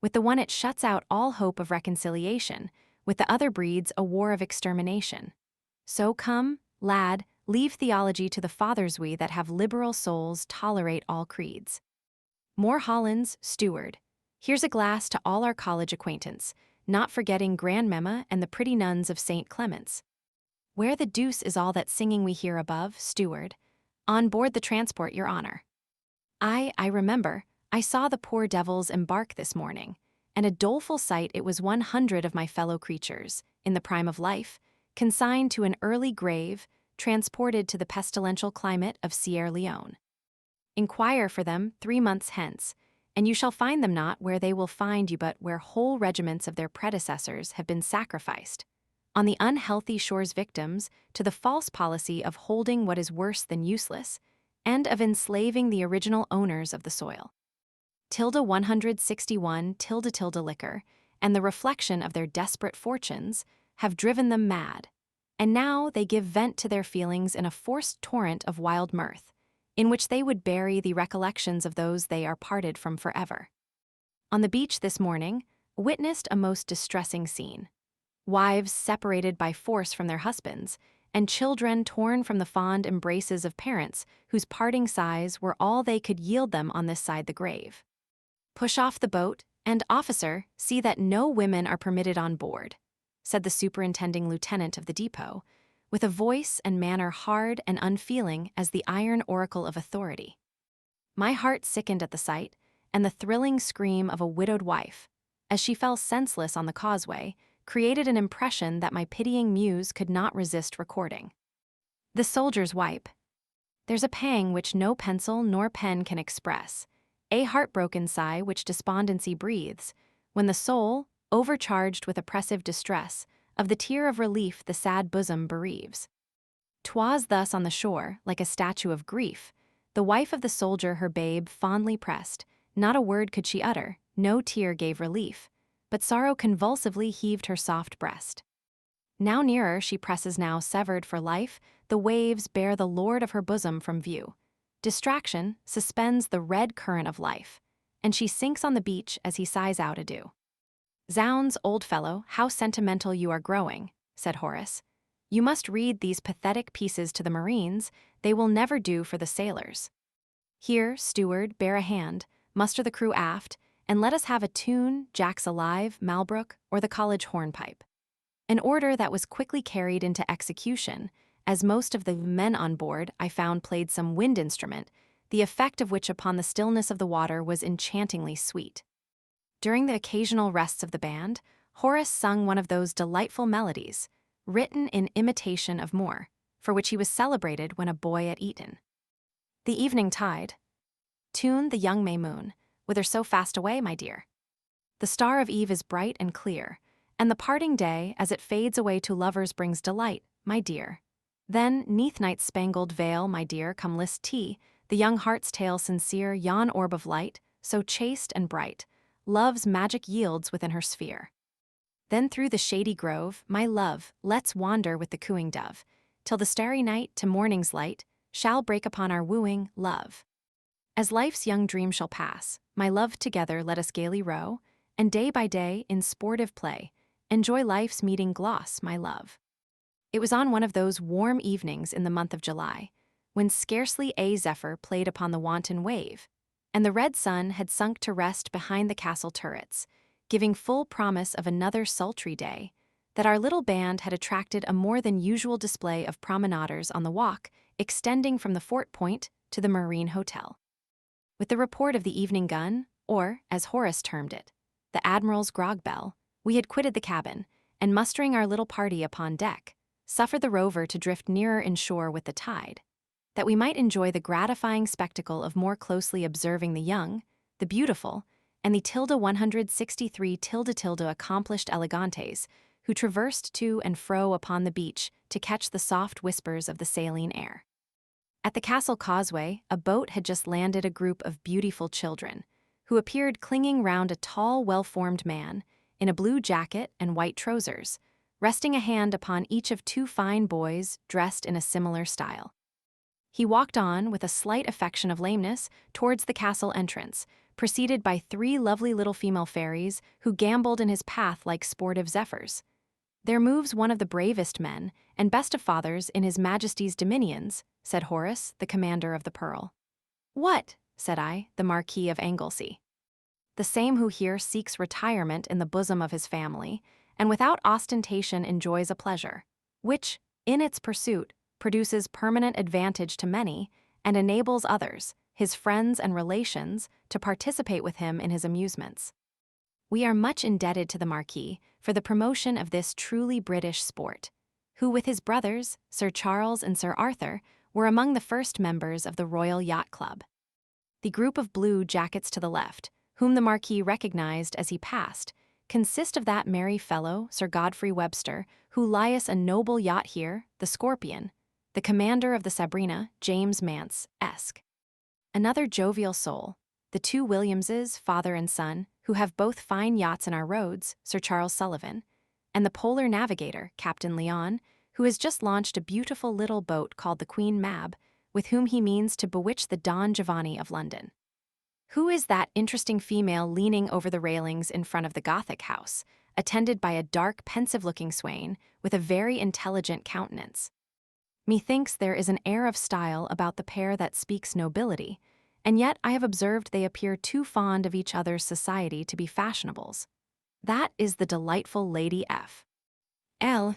With the one it shuts out all hope of reconciliation, with the other breeds a war of extermination. So come, lad, leave theology to the fathers we that have liberal souls tolerate all creeds. More Hollands, steward. Here's a glass to all our college acquaintance, not forgetting grandmamma and the pretty nuns of St. Clement's. Where the deuce is all that singing we hear above, steward? On board the transport, your honor. I remember, I saw the poor devils embark this morning, and a doleful sight it was 100 of my fellow creatures, in the prime of life, consigned to an early grave, transported to the pestilential climate of Sierra Leone. Inquire for them 3 months hence, and you shall find them not where they will find you but where whole regiments of their predecessors have been sacrificed, on the unhealthy shore's victims, to the false policy of holding what is worse than useless, and of enslaving the original owners of the soil. Tilde 161 tilde liquor, and the reflection of their desperate fortunes, have driven them mad, and now they give vent to their feelings in a forced torrent of wild mirth, in which they would bury the recollections of those they are parted from forever. On the beach this morning, witnessed a most distressing scene. Wives separated by force from their husbands, and children torn from the fond embraces of parents whose parting sighs were all they could yield them on this side the grave. Push off the boat, and, officer, see that no women are permitted on board, said the superintending lieutenant of the depot, with a voice and manner hard and unfeeling as the iron oracle of authority. My heart sickened at the sight, and the thrilling scream of a widowed wife, as she fell senseless on the causeway, created an impression that my pitying muse could not resist recording. The soldier's wipe. There's a pang which no pencil nor pen can express, a heartbroken sigh which despondency breathes, when the soul, overcharged with oppressive distress, of the tear of relief the sad bosom bereaves. 'Twas thus on the shore, like a statue of grief, the wife of the soldier her babe fondly pressed, not a word could she utter, no tear gave relief, but sorrow convulsively heaved her soft breast. Now nearer she presses, now severed for life, the waves bear the lord of her bosom from view. Distraction suspends the red current of life, and she sinks on the beach as he sighs out adieu. Zounds, old fellow, how sentimental you are growing, said Horace. You must read these pathetic pieces to the marines, they will never do for the sailors. Here, steward, bear a hand, muster the crew aft, and let us have a tune, Jack's Alive, Malbrook, or the college hornpipe. An order that was quickly carried into execution, as most of the men on board I found played some wind instrument, the effect of which upon the stillness of the water was enchantingly sweet. During the occasional rests of the band, Horace sung one of those delightful melodies, written in imitation of Moore, for which he was celebrated when a boy at Eton. The evening tide. Tune the young May moon, whither so fast away, my dear? The star of eve is bright and clear, and the parting day as it fades away to lovers brings delight, my dear. Then, 'neath night's spangled veil, my dear, come list tea, the young heart's tale sincere, yon orb of light, so chaste and bright, love's magic yields within her sphere. Then through the shady grove, my love, let's wander with the cooing dove, till the starry night to morning's light shall break upon our wooing, love. As life's young dream shall pass, my love, together let us gaily row, and day by day, in sportive play, enjoy life's meeting gloss, my love. It was on one of those warm evenings in the month of July, when scarcely a zephyr played upon the wanton wave, and the red sun had sunk to rest behind the castle turrets, giving full promise of another sultry day, that our little band had attracted a more than usual display of promenaders on the walk extending from the Fort Point to the Marine Hotel. With the report of the evening gun, or, as Horace termed it, the Admiral's grog bell, we had quitted the cabin, and mustering our little party upon deck, suffered the rover to drift nearer inshore with the tide, that we might enjoy the gratifying spectacle of more closely observing the young, the beautiful, and the tilde 163 tilde tilde accomplished elegantes, who traversed to and fro upon the beach to catch the soft whispers of the saline air. At the castle causeway, a boat had just landed a group of beautiful children, who appeared clinging round a tall, well-formed man, in a blue jacket and white trousers, resting a hand upon each of two fine boys dressed in a similar style. He walked on, with a slight affection of lameness, towards the castle entrance, preceded by three lovely little female fairies who gamboled in his path like sportive zephyrs. "There moves one of the bravest men, and best of fathers in his Majesty's dominions," said Horace, the commander of the Pearl. "What?" said I, "the Marquis of Anglesey." "The same who here seeks retirement in the bosom of his family, and without ostentation enjoys a pleasure, which, in its pursuit, produces permanent advantage to many, and enables others, his friends and relations, to participate with him in his amusements. We are much indebted to the Marquis for the promotion of this truly British sport, who with his brothers, Sir Charles and Sir Arthur, were among the first members of the Royal Yacht Club." The group of blue jackets to the left, whom the Marquis recognized as he passed, consist of that merry fellow, Sir Godfrey Webster, who lies a noble yacht here, the Scorpion, the commander of the Sabrina, James Mance, Esq. Another jovial soul, the two Williamses, father and son, who have both fine yachts in our roads, Sir Charles Sullivan, and the polar navigator, Captain Leon, who has just launched a beautiful little boat called the Queen Mab, with whom he means to bewitch the Don Giovanni of London. Who is that interesting female leaning over the railings in front of the Gothic house, attended by a dark, pensive-looking swain with a very intelligent countenance? Methinks there is an air of style about the pair that speaks nobility, and yet I have observed they appear too fond of each other's society to be fashionables. That is the delightful Lady F. L.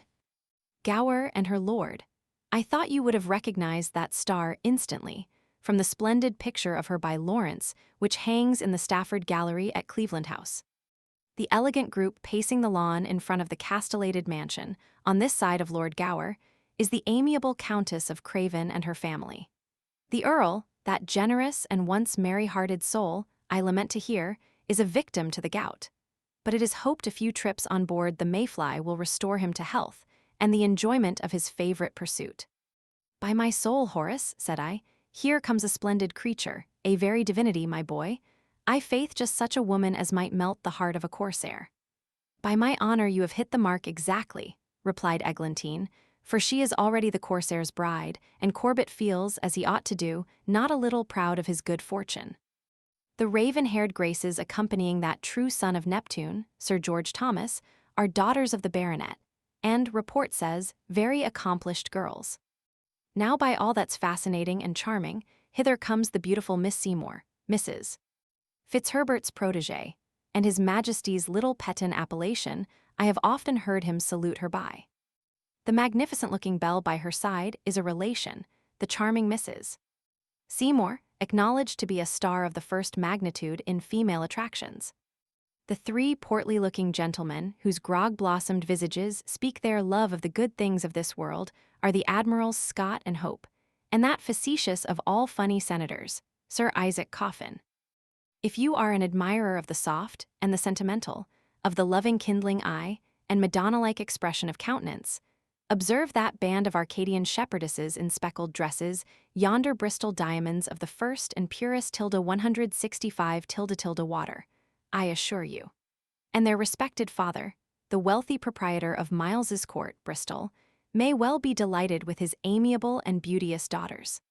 Gower and her lord. I thought you would have recognized that star instantly, from the splendid picture of her by Lawrence, which hangs in the Stafford Gallery at Cleveland House. The elegant group pacing the lawn in front of the castellated mansion, on this side of Lord Gower, is the amiable Countess of Craven and her family. The Earl, that generous and once merry-hearted soul, I lament to hear, is a victim to the gout. But it is hoped a few trips on board the Mayfly will restore him to health and the enjoyment of his favorite pursuit. "By my soul, Horace," said I, "here comes a splendid creature, a very divinity, my boy. I faith just such a woman as might melt the heart of a corsair." "By my honor, you have hit the mark exactly," replied Eglantine, "for she is already the corsair's bride, and Corbett feels, as he ought to do, not a little proud of his good fortune." The raven-haired graces accompanying that true son of Neptune, Sir George Thomas, are daughters of the baronet, and, report says, very accomplished girls. Now by all that's fascinating and charming, hither comes the beautiful Miss Seymour, Mrs. Fitzherbert's protégée, and His Majesty's little Petten appellation I have often heard him salute her by. The magnificent-looking belle by her side is a relation, the charming Mrs. Seymour, acknowledged to be a star of the first magnitude in female attractions. The three portly-looking gentlemen, whose grog-blossomed visages speak their love of the good things of this world, are the Admirals Scott and Hope, and that facetious of all funny senators, Sir Isaac Coffin. If you are an admirer of the soft and the sentimental, of the loving kindling eye and Madonna-like expression of countenance, observe that band of Arcadian shepherdesses in speckled dresses, yonder Bristol diamonds of the first and purest tilde 165 tilde tilde water, I assure you. And their respected father, the wealthy proprietor of Miles's Court, Bristol, may well be delighted with his amiable and beauteous daughters.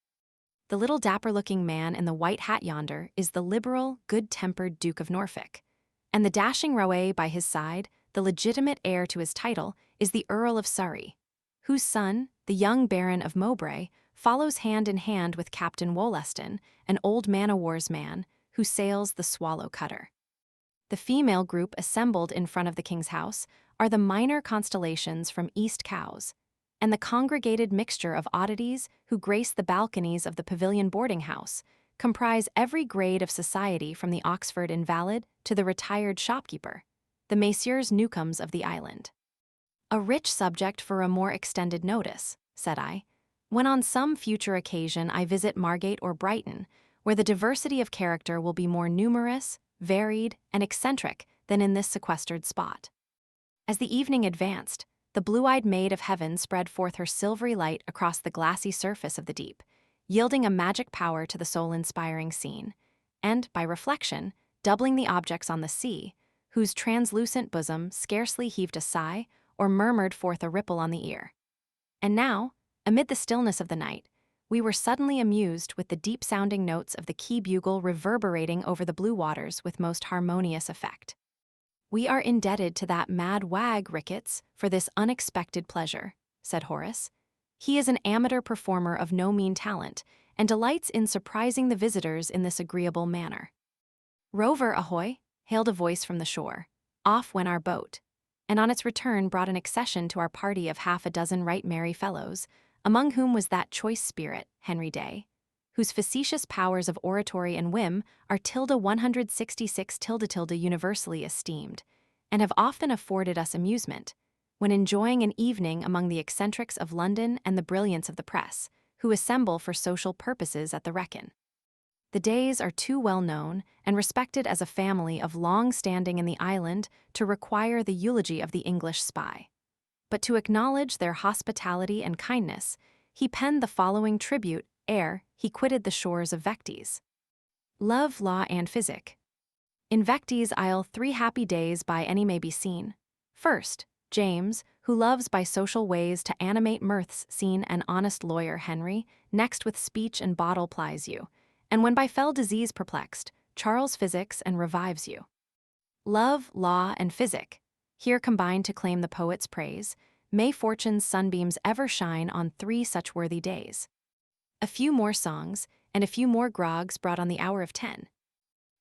The little dapper-looking man in the white hat yonder is the liberal, good-tempered Duke of Norfolk, and the dashing roué by his side, the legitimate heir to his title, is the Earl of Surrey, whose son, the young Baron of Mowbray, follows hand in hand with Captain Wollaston, an old man-o'-war's man, who sails the Swallow cutter. The female group assembled in front of the king's house are the minor constellations from East Cowes, and the congregated mixture of oddities who grace the balconies of the Pavilion boarding house comprise every grade of society from the Oxford invalid to the retired shopkeeper, the Messieurs Newcomes of the island. A rich subject for a more extended notice, said I, when on some future occasion I visit Margate or Brighton, where the diversity of character will be more numerous, varied, and eccentric than in this sequestered spot. As the evening advanced, the blue-eyed maid of heaven spread forth her silvery light across the glassy surface of the deep, yielding a magic power to the soul-inspiring scene, and, by reflection, doubling the objects on the sea, whose translucent bosom scarcely heaved a sigh or murmured forth a ripple on the ear. And now, amid the stillness of the night, we were suddenly amused with the deep-sounding notes of the key bugle reverberating over the blue waters with most harmonious effect. "We are indebted to that mad wag, Ricketts, for this unexpected pleasure," said Horace. "He is an amateur performer of no mean talent, and delights in surprising the visitors in this agreeable manner." "Rover, ahoy!" hailed a voice from the shore. Off went our boat, and on its return brought an accession to our party of half a dozen right merry fellows, among whom was that choice spirit, Henry Day, whose facetious powers of oratory and whim are 166 universally esteemed, and have often afforded us amusement, when enjoying an evening among the eccentrics of London and the brilliants of the press, who assemble for social purposes at the Wrekin. The Days are too well known and respected as a family of long standing in the island to require the eulogy of the English spy. But to acknowledge their hospitality and kindness, he penned the following tribute ere he quitted the shores of Vectes. Love, Law, and Physic. In Vectes Isle 3 happy days by any may be seen. First, James, who loves by social ways to animate mirths seen an honest lawyer Henry, next with speech and bottle plies you, and when by fell disease perplexed, Charles physics and revives you. Love, Law, and Physic, here combined to claim the poet's praise, may fortune's sunbeams ever shine on 3 such worthy days. A few more songs, and a few more grogs brought on the hour of 10.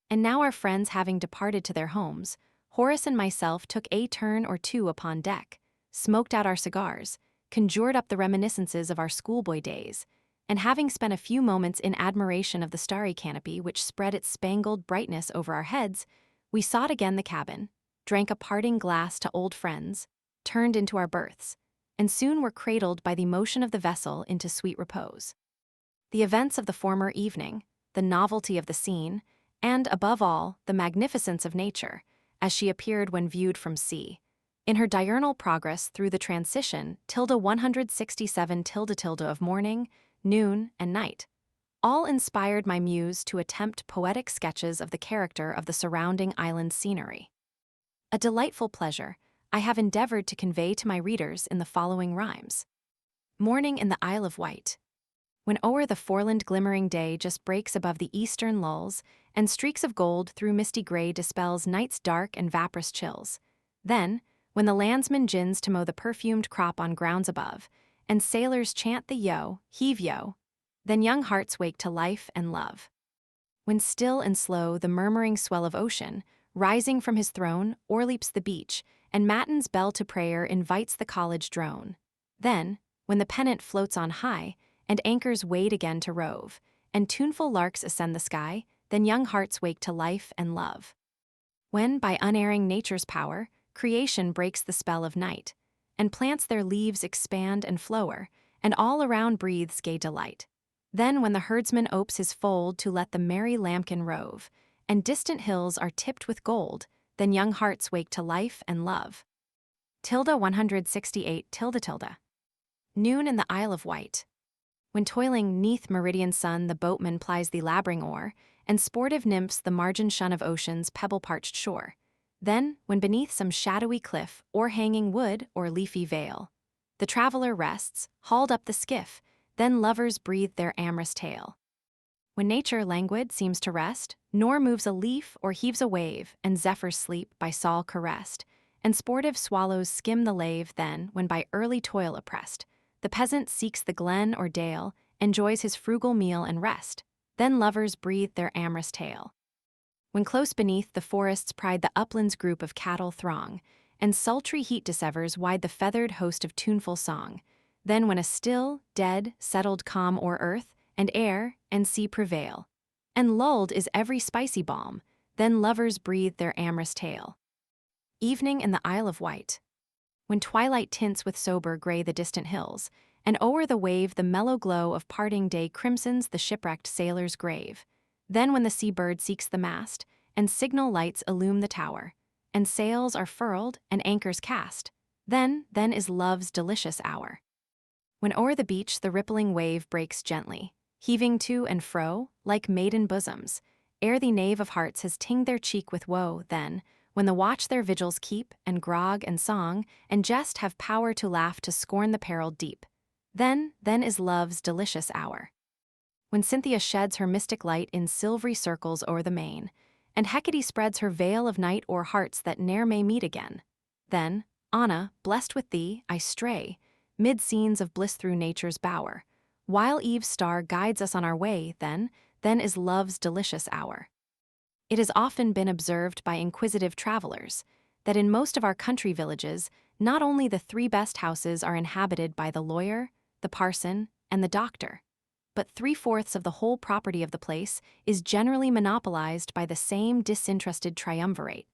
And now our friends having departed to their homes, Horace and myself took a turn or two upon deck, smoked out our cigars, conjured up the reminiscences of our schoolboy days, and having spent a few moments in admiration of the starry canopy which spread its spangled brightness over our heads, we sought again the cabin, drank a parting glass to old friends, turned into our berths, and soon were cradled by the motion of the vessel into sweet repose. The events of the former evening, the novelty of the scene, and, above all, the magnificence of nature, as she appeared when viewed from sea, in her diurnal progress through the transition 167 of morning, noon, and night, all inspired my muse to attempt poetic sketches of the character of the surrounding island scenery. A delightful pleasure I have endeavored to convey to my readers in the following rhymes. Morning in the Isle of Wight. When o'er the foreland glimmering day just breaks above the eastern lulls, and streaks of gold through misty gray dispels night's dark and vaporous chills. Then, when the landsman gins to mow the perfumed crop on grounds above, and sailors chant the yo, heave yo, then young hearts wake to life and love. When still and slow the murmuring swell of ocean, rising from his throne, o'erleaps the beach, and matin's bell to prayer invites the college drone. Then, when the pennant floats on high, and anchors wade again to rove, and tuneful larks ascend the sky, then young hearts wake to life and love. When, by unerring nature's power, creation breaks the spell of night, and plants their leaves expand and flower, and all around breathes gay delight. Then when the herdsman opes his fold to let the merry lambkin rove, and distant hills are tipped with gold, then young hearts wake to life and love. 168 . Noon in the Isle of Wight. When toiling 'neath meridian sun the boatman plies the labouring oar, and sportive nymphs the margin shun of ocean's pebble-parched shore. Then, when beneath some shadowy cliff, o'erhanging wood or leafy vale, the traveller rests, hauled up the skiff, then lovers breathe their amorous tale. When nature languid seems to rest, nor moves a leaf or heaves a wave, and zephyrs sleep by Sol caressed, and sportive swallows skim the lave, then, when by early toil oppressed, the peasant seeks the glen or dale, enjoys his frugal meal and rest, then lovers breathe their amorous tale. When close beneath the forest's pride the upland's group of cattle throng, and sultry heat dissevers wide the feathered host of tuneful song, then when a still, dead, settled calm o'er earth, and air, and sea prevail, and lulled is every spicy balm, then lovers breathe their amorous tale. Evening in the Isle of Wight. when twilight tints with sober gray the distant hills, and o'er the wave the mellow glow of parting day crimsons the shipwrecked sailor's grave. Then when the sea-bird seeks the mast, and signal lights illume the tower, and sails are furled and anchors cast, then is love's delicious hour. When o'er the beach the rippling wave breaks gently, heaving to and fro like maiden bosoms, ere the knave of hearts has tinged their cheek with woe, then, when the watch their vigils keep, and grog and song and jest have power to laugh to scorn the peril deep, then is love's delicious hour. When Cynthia sheds her mystic light in silvery circles o'er the main, and Hecate spreads her veil of night o'er hearts that ne'er may meet again, then, Anna, blessed with thee, I stray, mid scenes of bliss through nature's bower, while Eve's star guides us on our way, then is love's delicious hour. It has often been observed by inquisitive travelers that in most of our country villages, not only the three best houses are inhabited by the lawyer, the parson, and the doctor, but 3/4 of the whole property of the place is generally monopolized by the same disinterested triumvirate.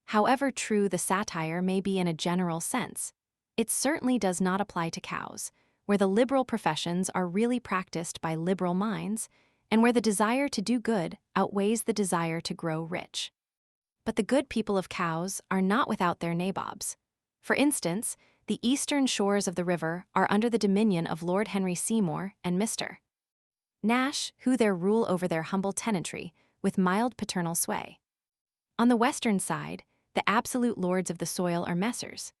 However true the satire may be in a general sense, it certainly does not apply to cows, where the liberal professions are really practiced by liberal minds, and where the desire to do good outweighs the desire to grow rich. But the good people of cows are not without their nabobs. For instance, the eastern shores of the river are under the dominion of Lord Henry Seymour and Mr. Nash, who there rule over their humble tenantry with mild paternal sway. On the western side, the absolute lords of the soil are Messrs.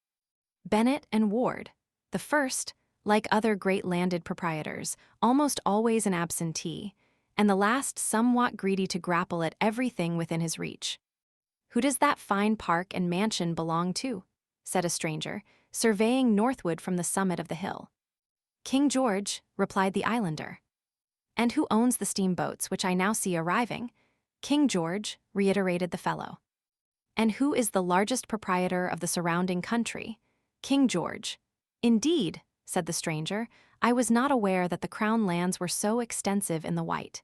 Bennett and Ward, the first, like other great landed proprietors, almost always an absentee, and the last somewhat greedy to grapple at everything within his reach. "Who does that fine park and mansion belong to?" said a stranger, surveying northward from the summit of the hill. "King George," replied the islander. "And who owns the steamboats which I now see arriving?" "King George," reiterated the fellow. "And who is the largest proprietor of the surrounding country?" "King George." "Indeed," said the stranger, "I was not aware that the crown lands were so extensive in the Wight.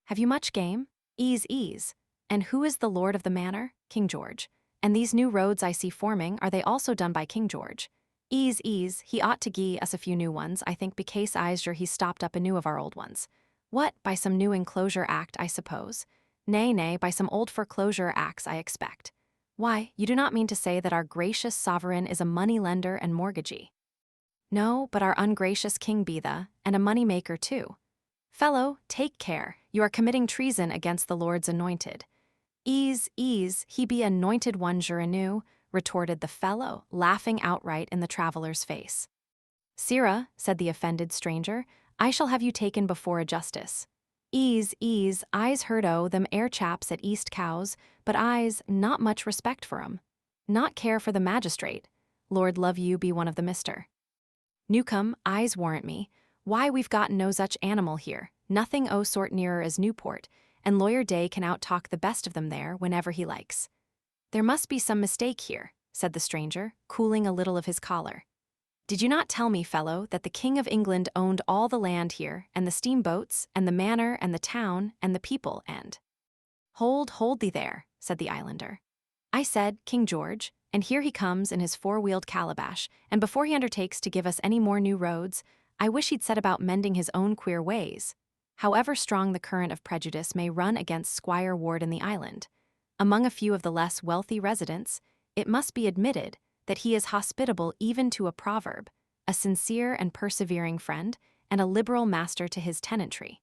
Have you much game?" Ease. "And who is the lord of the manor?" "King George." "And these new roads I see forming, are they also done by King George?" Ease. "He ought to gie us a few new ones, I think, becase I's sure he's stopped up anew of our old ones." "What, by some new enclosure act, I suppose?" Nay, by some old foreclosure acts, I expect." "Why, you do not mean to say that our gracious sovereign is a money-lender and mortgagee?" "No, but our ungracious king be and a money-maker too." "Fellow, take care, you are committing treason against the Lord's anointed." Ease, he be anointed one jour anew," retorted the fellow, laughing outright in the traveler's face. "Sirrah," said the offended stranger, "I shall have you taken before a justice." Ease, I's heard o' them air chaps at East Cows, but I's not much respect for 'em. Not care for the magistrate. Lord love you be one of the mister. Newcomb, I's warrant me. Why, we've got no such animal here, nothing o' sort nearer as Newport, and Lawyer Day can out-talk the best of them there whenever he likes." "There must be some mistake here," said the stranger, cooling a little of his collar. "Did you not tell me, fellow, that the King of England owned all the land here, and the steamboats, and the manor, and the town, and the people, and—" Hold thee there," said the islander. "I said King George, and here he comes in his four-wheeled calabash, and before he undertakes to give us any more new roads, I wish he'd set about mending his own queer ways. However strong the current of prejudice may run against Squire Ward in the island, among a few of the less wealthy residents, it must be admitted that he is hospitable even to a proverb, a sincere and persevering friend, and a liberal master to his tenantry.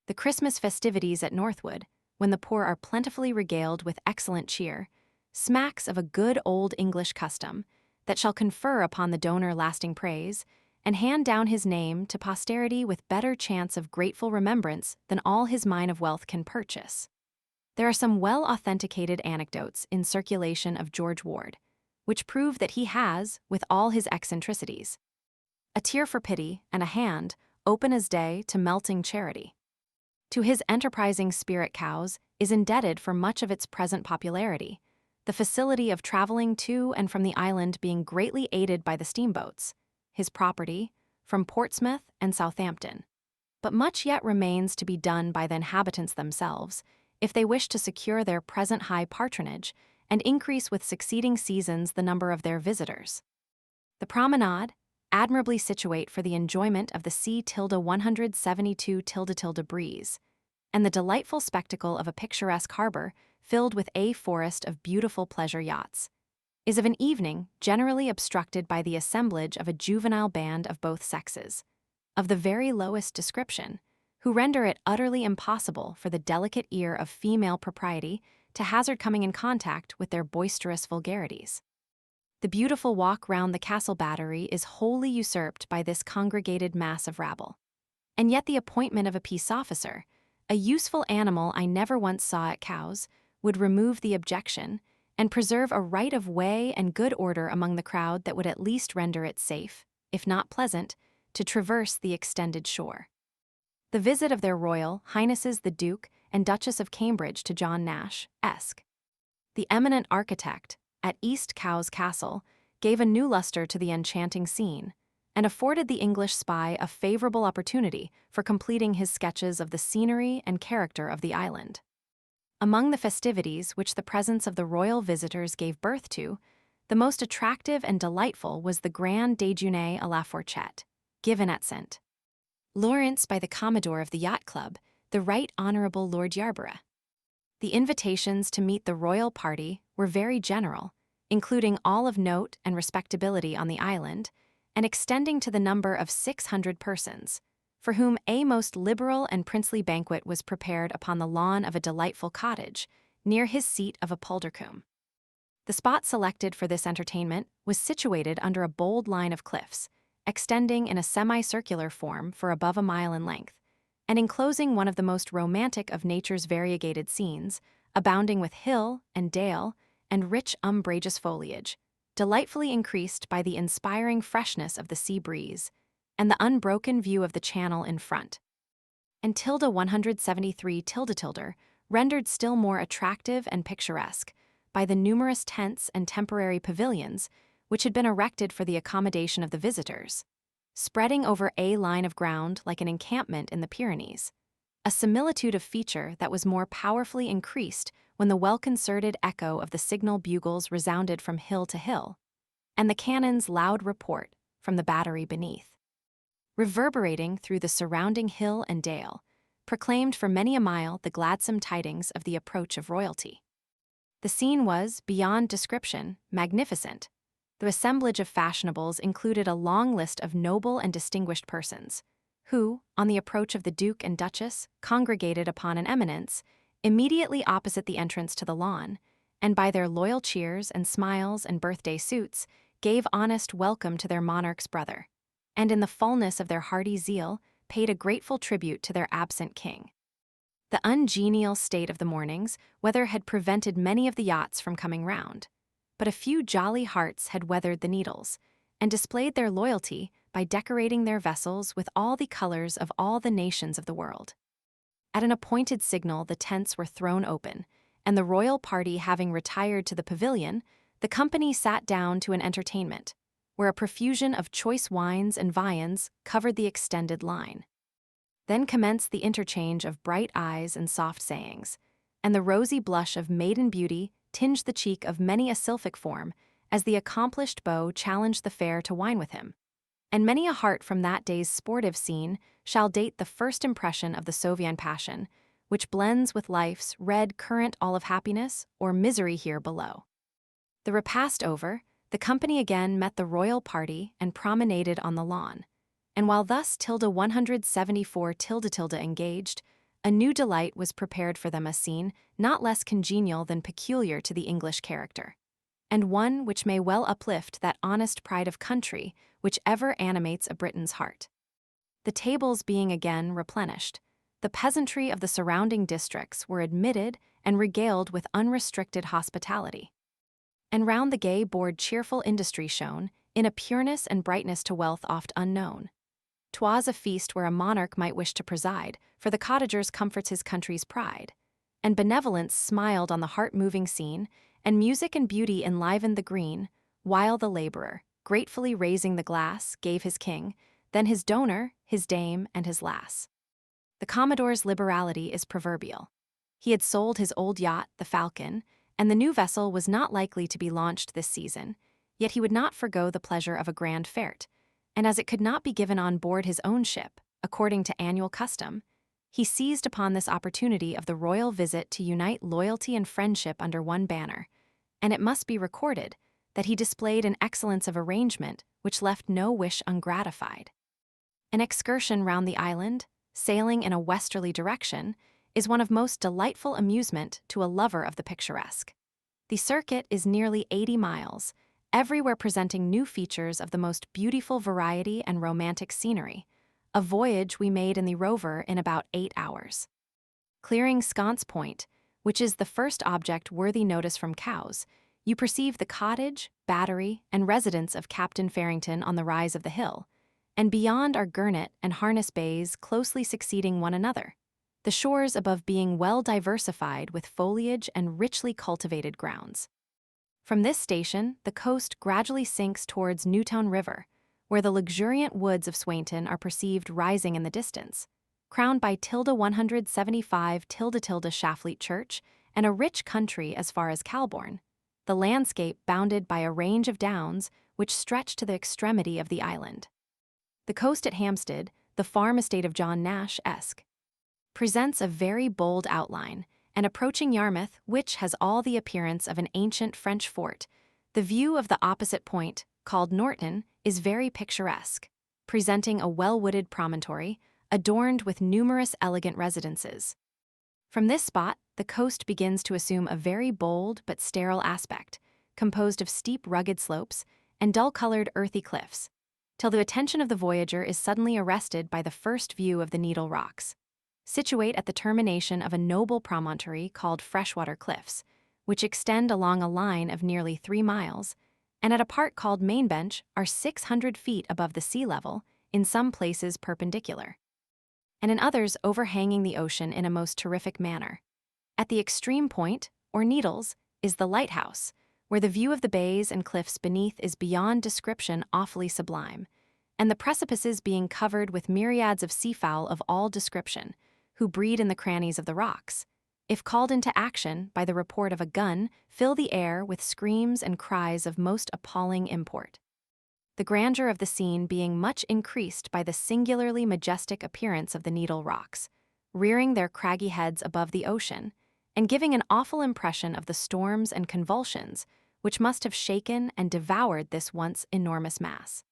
The Christmas festivities at Northwood, when the poor are plentifully regaled with excellent cheer, smacks of a good old English custom that shall confer upon the donor lasting praise, and hand down his name to posterity with better chance of grateful remembrance than all his mine of wealth can purchase. There are some well-authenticated anecdotes in circulation of George Ward, which prove that he has, with all his eccentricities, a tear for pity and a hand, open as day, to melting charity. To his enterprising spirit cows is indebted for much of its present popularity, the facility of traveling to and from the island being greatly aided by the steamboats, his property, from Portsmouth and Southampton. But much yet remains to be done by the inhabitants themselves, if they wish to secure their present high patronage and increase with succeeding seasons the number of their visitors. The promenade, admirably situate for the enjoyment of the C-172 breeze, and the delightful spectacle of a picturesque harbor filled with a forest of beautiful pleasure yachts, is of an evening generally obstructed by the assemblage of a juvenile band of both sexes, of the very lowest description, who render it utterly impossible for the delicate ear of female propriety to hazard coming in contact with their boisterous vulgarities. The beautiful walk round the castle battery is wholly usurped by this congregated mass of rabble. And yet the appointment of a peace officer, a useful animal I never once saw at Cowes, would remove the objection, and preserve a right of way and good order among the crowd that would at least render it safe, if not pleasant, to traverse the extended shore. The visit of their Royal Highnesses the Duke and Duchess of Cambridge to John Nash, Esq., the eminent architect, at East Cowes Castle, gave a new luster to the enchanting scene, and afforded the English spy a favorable opportunity for completing his sketches of the scenery and character of the island. Among the festivities which the presence of the royal visitors gave birth to, the most attractive and delightful was the grand déjeuner à la fourchette, given at St. Lawrence by the Commodore of the Yacht Club, the Right Honourable Lord Yarborough. The invitations to meet the royal party were very general, including all of note and respectability on the island, and extending to the number of 600 persons, for whom a most liberal and princely banquet was prepared upon the lawn of a delightful cottage, near his seat of Apuldercombe. The spot selected for this entertainment was situated under a bold line of cliffs, extending in a semicircular form for above a mile in length, and enclosing one of the most romantic of nature's variegated scenes, abounding with hill and dale and rich umbrageous foliage, delightfully increased by the inspiring freshness of the sea breeze, and the unbroken view of the channel in front. And 173 rendered still more attractive and picturesque by the numerous tents and temporary pavilions which had been erected for the accommodation of the visitors, spreading over a line of ground like an encampment in the Pyrenees, a similitude of feature that was more powerfully increased when the well-concerted echo of the signal bugles resounded from hill to hill, and the cannon's loud report from the battery beneath, reverberating through the surrounding hill and dale, proclaimed for many a mile the gladsome tidings of the approach of royalty. The scene was, beyond description, magnificent. The assemblage of fashionables included a long list of noble and distinguished persons, who, on the approach of the Duke and Duchess, congregated upon an eminence, immediately opposite the entrance to the lawn, and by their loyal cheers and smiles and birthday suits, gave honest welcome to their monarch's brother, and in the fullness of their hearty zeal, paid a grateful tribute to their absent king. The ungenial state of the morning's weather had prevented many of the yachts from coming round, but a few jolly hearts had weathered the needles, and displayed their loyalty by decorating their vessels with all the colors of all the nations of the world. At an appointed signal the tents were thrown open, and the royal party having retired to the pavilion, the company sat down to an entertainment, where a profusion of choice wines and viands covered the extended line. Then commenced the interchange of bright eyes and soft sayings, and the rosy blush of maiden beauty tinged the cheek of many a sylphic form as the accomplished beau challenged the fair to wine with him. And many a heart from that day's sportive scene shall date the first impression of the Sauvian passion, which blends with life's red current all of happiness or misery here below. The repast over, the company again met the royal party and promenaded on the lawn, and while thus 174 engaged, a new delight was prepared for them, a scene not less congenial than peculiar to the English character, and one which may well uplift that honest pride of country which ever animates a Briton's heart. The tables being again replenished, the peasantry of the surrounding districts were admitted and regaled with unrestricted hospitality. And round the gay board cheerful industry shone, in a pureness and brightness to wealth oft unknown. 'Twas a feast where a monarch might wish to preside, for the cottager's comforts his country's pride. And benevolence smiled on the heart-moving scene, and music and beauty enlivened the green, while the laborer, gratefully raising the glass, gave his king, then his donor, his dame, and his lass. The Commodore's liberality is proverbial. He had sold his old yacht, the Falcon, and the new vessel was not likely to be launched this season, Yet he would not forgo the pleasure of a grand fete, and as it could not be given on board his own ship, according to annual custom, he seized upon this opportunity of the royal visit to unite loyalty and friendship under one banner, and it must be recorded that he displayed an excellence of arrangement which left no wish ungratified. An excursion round the island, sailing in a westerly direction, is one of most delightful amusement to a lover of the picturesque. The circuit is nearly 80 miles, everywhere presenting new features of the most beautiful variety and romantic scenery, a voyage we made in the rover in about 8 hours. Clearing Sconce Point, which is the first object worthy notice from Cowes, you perceive the cottage, battery, and residence of Captain Farrington on the rise of the hill, and beyond are Gurnet and Harness Bays closely succeeding one another, the shores above being well diversified with foliage and richly cultivated grounds. From this station, the coast gradually sinks towards Newtown River, where the luxuriant woods of Swainton are perceived rising in the distance, crowned by 175 Shafleet Church and a rich country as far as Calbourne, the landscape bounded by a range of downs which stretch to the extremity of the island. The coast at Hampstead, the farm estate of John Nash, Esq., presents a very bold outline, and approaching Yarmouth, which has all the appearance of an ancient French fort, the view of the opposite point, called Norton, is very picturesque, presenting a well-wooded promontory, adorned with numerous elegant residences. From this spot, the coast begins to assume a very bold but sterile aspect, composed of steep rugged slopes and dull-colored earthy cliffs, till the attention of the voyager is suddenly arrested by the first view of the Needle Rocks, situate at the termination of a noble promontory called Freshwater Cliffs, which extend along a line of nearly 3 miles, and at a part called Mainbench are 600 feet above the sea level, in some places perpendicular, and in others overhanging the ocean in a most terrific manner. At the extreme point, or Needles, is the lighthouse, where the view of the bays and cliffs beneath is beyond description awfully sublime, and the precipices being covered with myriads of seafowl of all description, who breed in the crannies of the rocks, if called into action by the report of a gun, fill the air with screams and cries of most appalling import. The grandeur of the scene being much increased by the singularly majestic appearance of the Needle Rocks, rearing their craggy heads above the ocean, and giving an awful impression of the storms and convulsions which must have shaken and devoured this once enormous mass.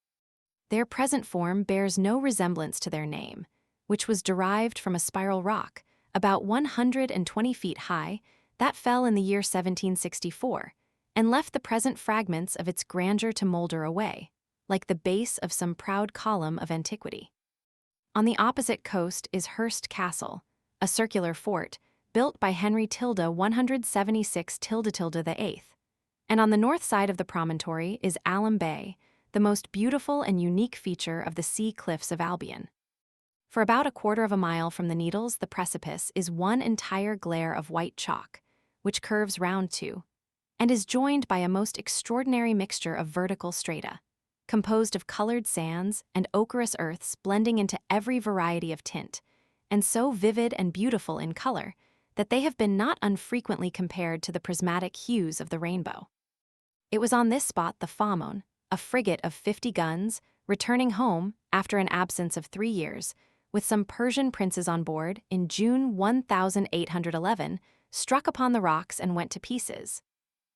Their present form bears no resemblance to their name, which was derived from a spiral rock, about 120 feet high, that fell in the year 1764, and left the present fragments of its grandeur to moulder away, like the base of some proud column of antiquity. On the opposite coast is Hurst Castle, a circular fort, built by Henry 176 the 8th, and on the north side of the promontory is Alum Bay, the most beautiful and unique feature of the sea cliffs of Albion. For about a quarter of a mile from the Needles, the precipice is one entire glare of white chalk, which curves round to, and is joined by a most extraordinary mixture of vertical strata, composed of colored sands and ochreous earths blending into every variety of tint, and so vivid and beautiful in color that they have been not unfrequently compared to the prismatic hues of the rainbow. It was on this spot the Famone, a frigate of 50 guns, returning home after an absence of 3 years, with some Persian princes on board, in June 1811, struck upon the rocks and went to pieces.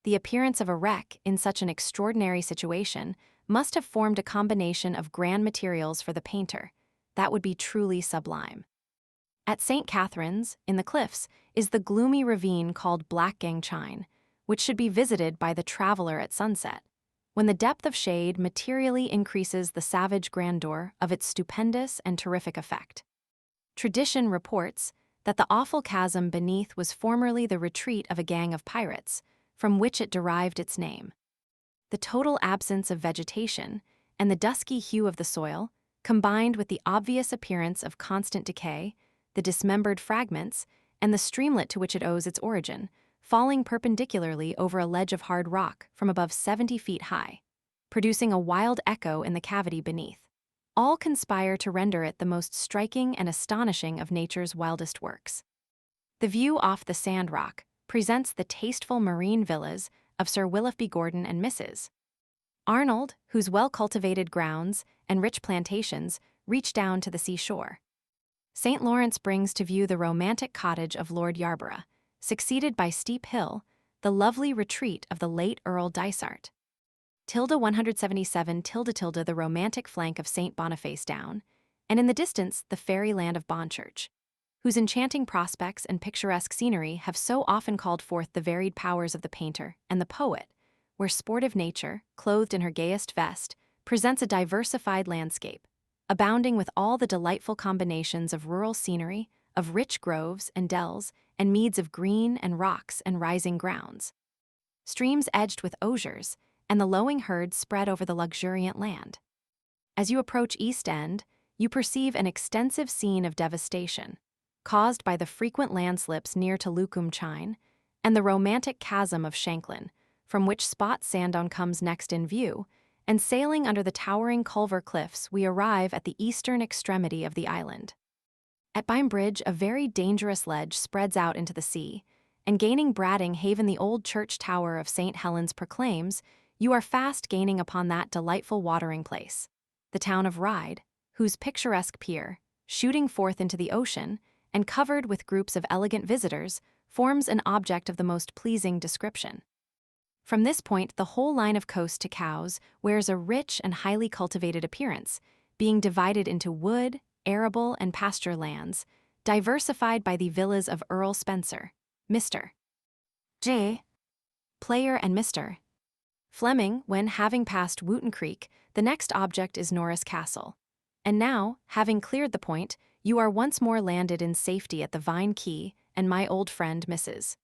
The appearance of a wreck in such an extraordinary situation must have formed a combination of grand materials for the painter that would be truly sublime. At St. Catherine's, in the cliffs, is the gloomy ravine called Blackgang Chine, which should be visited by the traveler at sunset, when the depth of shade materially increases the savage grandeur of its stupendous and terrific effect. Tradition reports that the awful chasm beneath was formerly the retreat of a gang of pirates, from which it derived its name. The total absence of vegetation and the dusky hue of the soil, combined with the obvious appearance of constant decay, the dismembered fragments, and the streamlet to which it owes its origin, falling perpendicularly over a ledge of hard rock from above 70 feet high, producing a wild echo in the cavity beneath, all conspire to render it the most striking and astonishing of nature's wildest works. The view off the Sand Rock presents the tasteful marine villas of Sir Willoughby Gordon and Mrs. Arnold, whose well-cultivated grounds and rich plantations reach down to the seashore. St. Lawrence brings to view the romantic cottage of Lord Yarborough, succeeded by Steep Hill, the lovely retreat of the late Earl Dysart. Tilde 177 tilde the romantic flank of St. Boniface Down, and in the distance the fairy land of Bonchurch, whose enchanting prospects and picturesque scenery have so often called forth the varied powers of the painter and the poet, where sportive nature, clothed in her gayest vest, presents a diversified landscape, abounding with all the delightful combinations of rural scenery, of rich groves and dells, and meads of green and rocks and rising grounds. Streams edged with osiers, and the lowing herds spread over the luxuriant land. As you approach East End, you perceive an extensive scene of devastation, caused by the frequent landslips near to Lucum Chine, and the romantic chasm of Shanklin, from which Spot Sandown comes next in view, and sailing under the towering Culver Cliffs we arrive at the eastern extremity of the island. At Byme Bridge, a very dangerous ledge spreads out into the sea, and gaining Brading Haven, the old church tower of St. Helens proclaims, you are fast gaining upon that delightful watering place, the town of Ryde, whose picturesque pier, shooting forth into the ocean, and covered with groups of elegant visitors, forms an object of the most pleasing description. From this point, the whole line of coast to Cowes wears a rich and highly cultivated appearance, being divided into wood, arable, and pasture lands, diversified by the villas of Earl Spencer, Mr. J. Player, and Mr. Fleming. When, having passed Wooton Creek, the next object is Norris Castle. And now, having cleared the point, you are once more landed in safety at the Vine Quay and my old friend Mrs.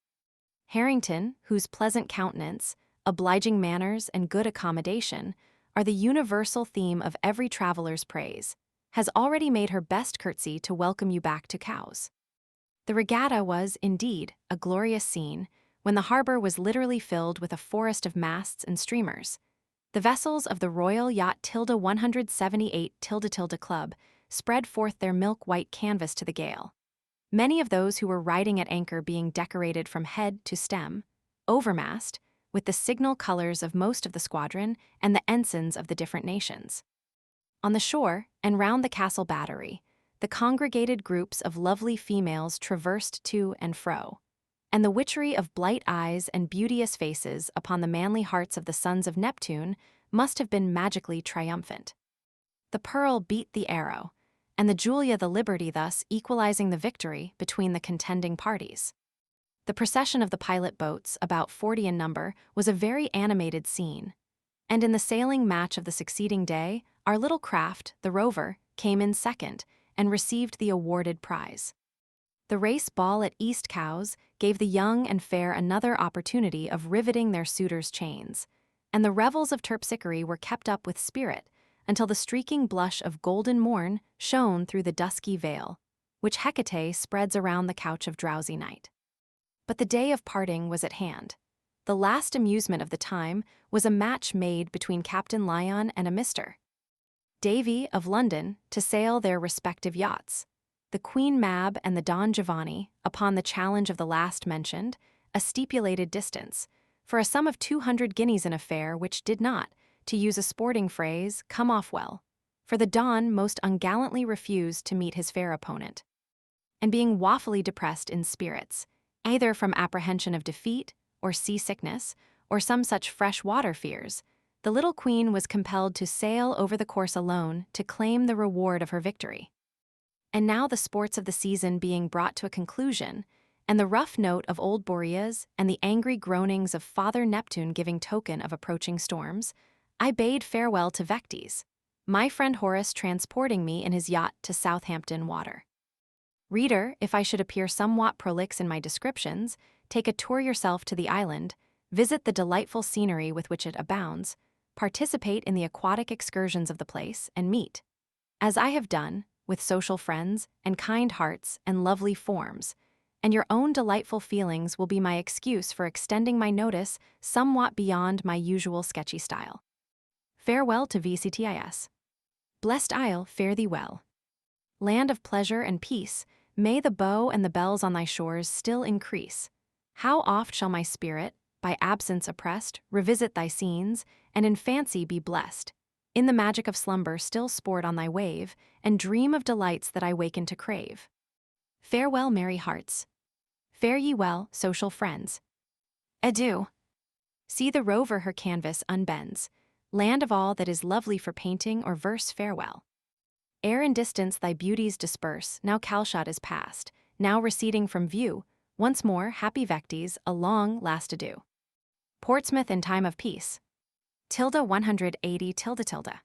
Harrington, whose pleasant countenance, obliging manners, and good accommodation are the universal theme of every traveler's praise, has already made her best curtsy to welcome you back to Cowes. The regatta was, indeed, a glorious scene, when the harbor was literally filled with a forest of masts and streamers. The vessels of the Royal Yacht Tilde 178 tilde Club spread forth their milk-white canvas to the gale, many of those who were riding at anchor being decorated from head to stem, overmast, with the signal colors of most of the squadron and the ensigns of the different nations. On the shore, and round the castle battery, the congregated groups of lovely females traversed to and fro, and the witchery of blight eyes and beauteous faces upon the manly hearts of the sons of Neptune must have been magically triumphant. The Pearl beat the Arrow, and the Julia the Liberty, thus equalizing the victory between the contending parties. The procession of the pilot boats, about 40 in number, was a very animated scene, and in the sailing match of the succeeding day, our little craft, the Rover, came in second and received the awarded prize. The race ball at East Cowes gave the young and fair another opportunity of riveting their suitors' chains, and the revels of Terpsichore were kept up with spirit until the streaking blush of golden morn shone through the dusky veil, which Hecate spreads around the couch of drowsy night. But the day of parting was at hand. The last amusement of the time was a match made between Captain Lyon and a Mr. Davy of London to sail their respective yachts, the Queen Mab and the Don Giovanni, upon the challenge of the last mentioned, a stipulated distance, for a sum of 200 guineas, an affair which did not, to use a sporting phrase, come off well, for the Don most ungallantly refused to meet his fair opponent. And being woefully depressed in spirits, either from apprehension of defeat, or seasickness, or some such fresh water fears, the little queen was compelled to sail over the course alone to claim the reward of her victory. And now, the sports of the season being brought to a conclusion, and the rough note of old Boreas and the angry groanings of Father Neptune giving token of approaching storms, I bade farewell to Vectes, my friend Horace transporting me in his yacht to Southampton water. Reader, if I should appear somewhat prolix in my descriptions, take a tour yourself to the island, visit the delightful scenery with which it abounds, participate in the aquatic excursions of the place, and meet, as I have done, with social friends and kind hearts and lovely forms, and your own delightful feelings will be my excuse for extending my notice somewhat beyond my usual sketchy style. Farewell to VCTIS. Blessed Isle, fare thee well. Land of pleasure and peace, may the bow and the bells on thy shores still increase. How oft shall my spirit, by absence oppressed, revisit thy scenes, and in fancy be blessed. In the magic of slumber still sport on thy wave, and dream of delights that I waken to crave. Farewell, merry hearts. Fare ye well, social friends. Adieu. See the rover her canvas unbends, land of all that is lovely for painting or verse, farewell. Ere in distance thy beauties disperse, now Calshot is past, now receding from view, once more, happy Vectes, a long last adieu. Portsmouth in time of peace. 180 tilde.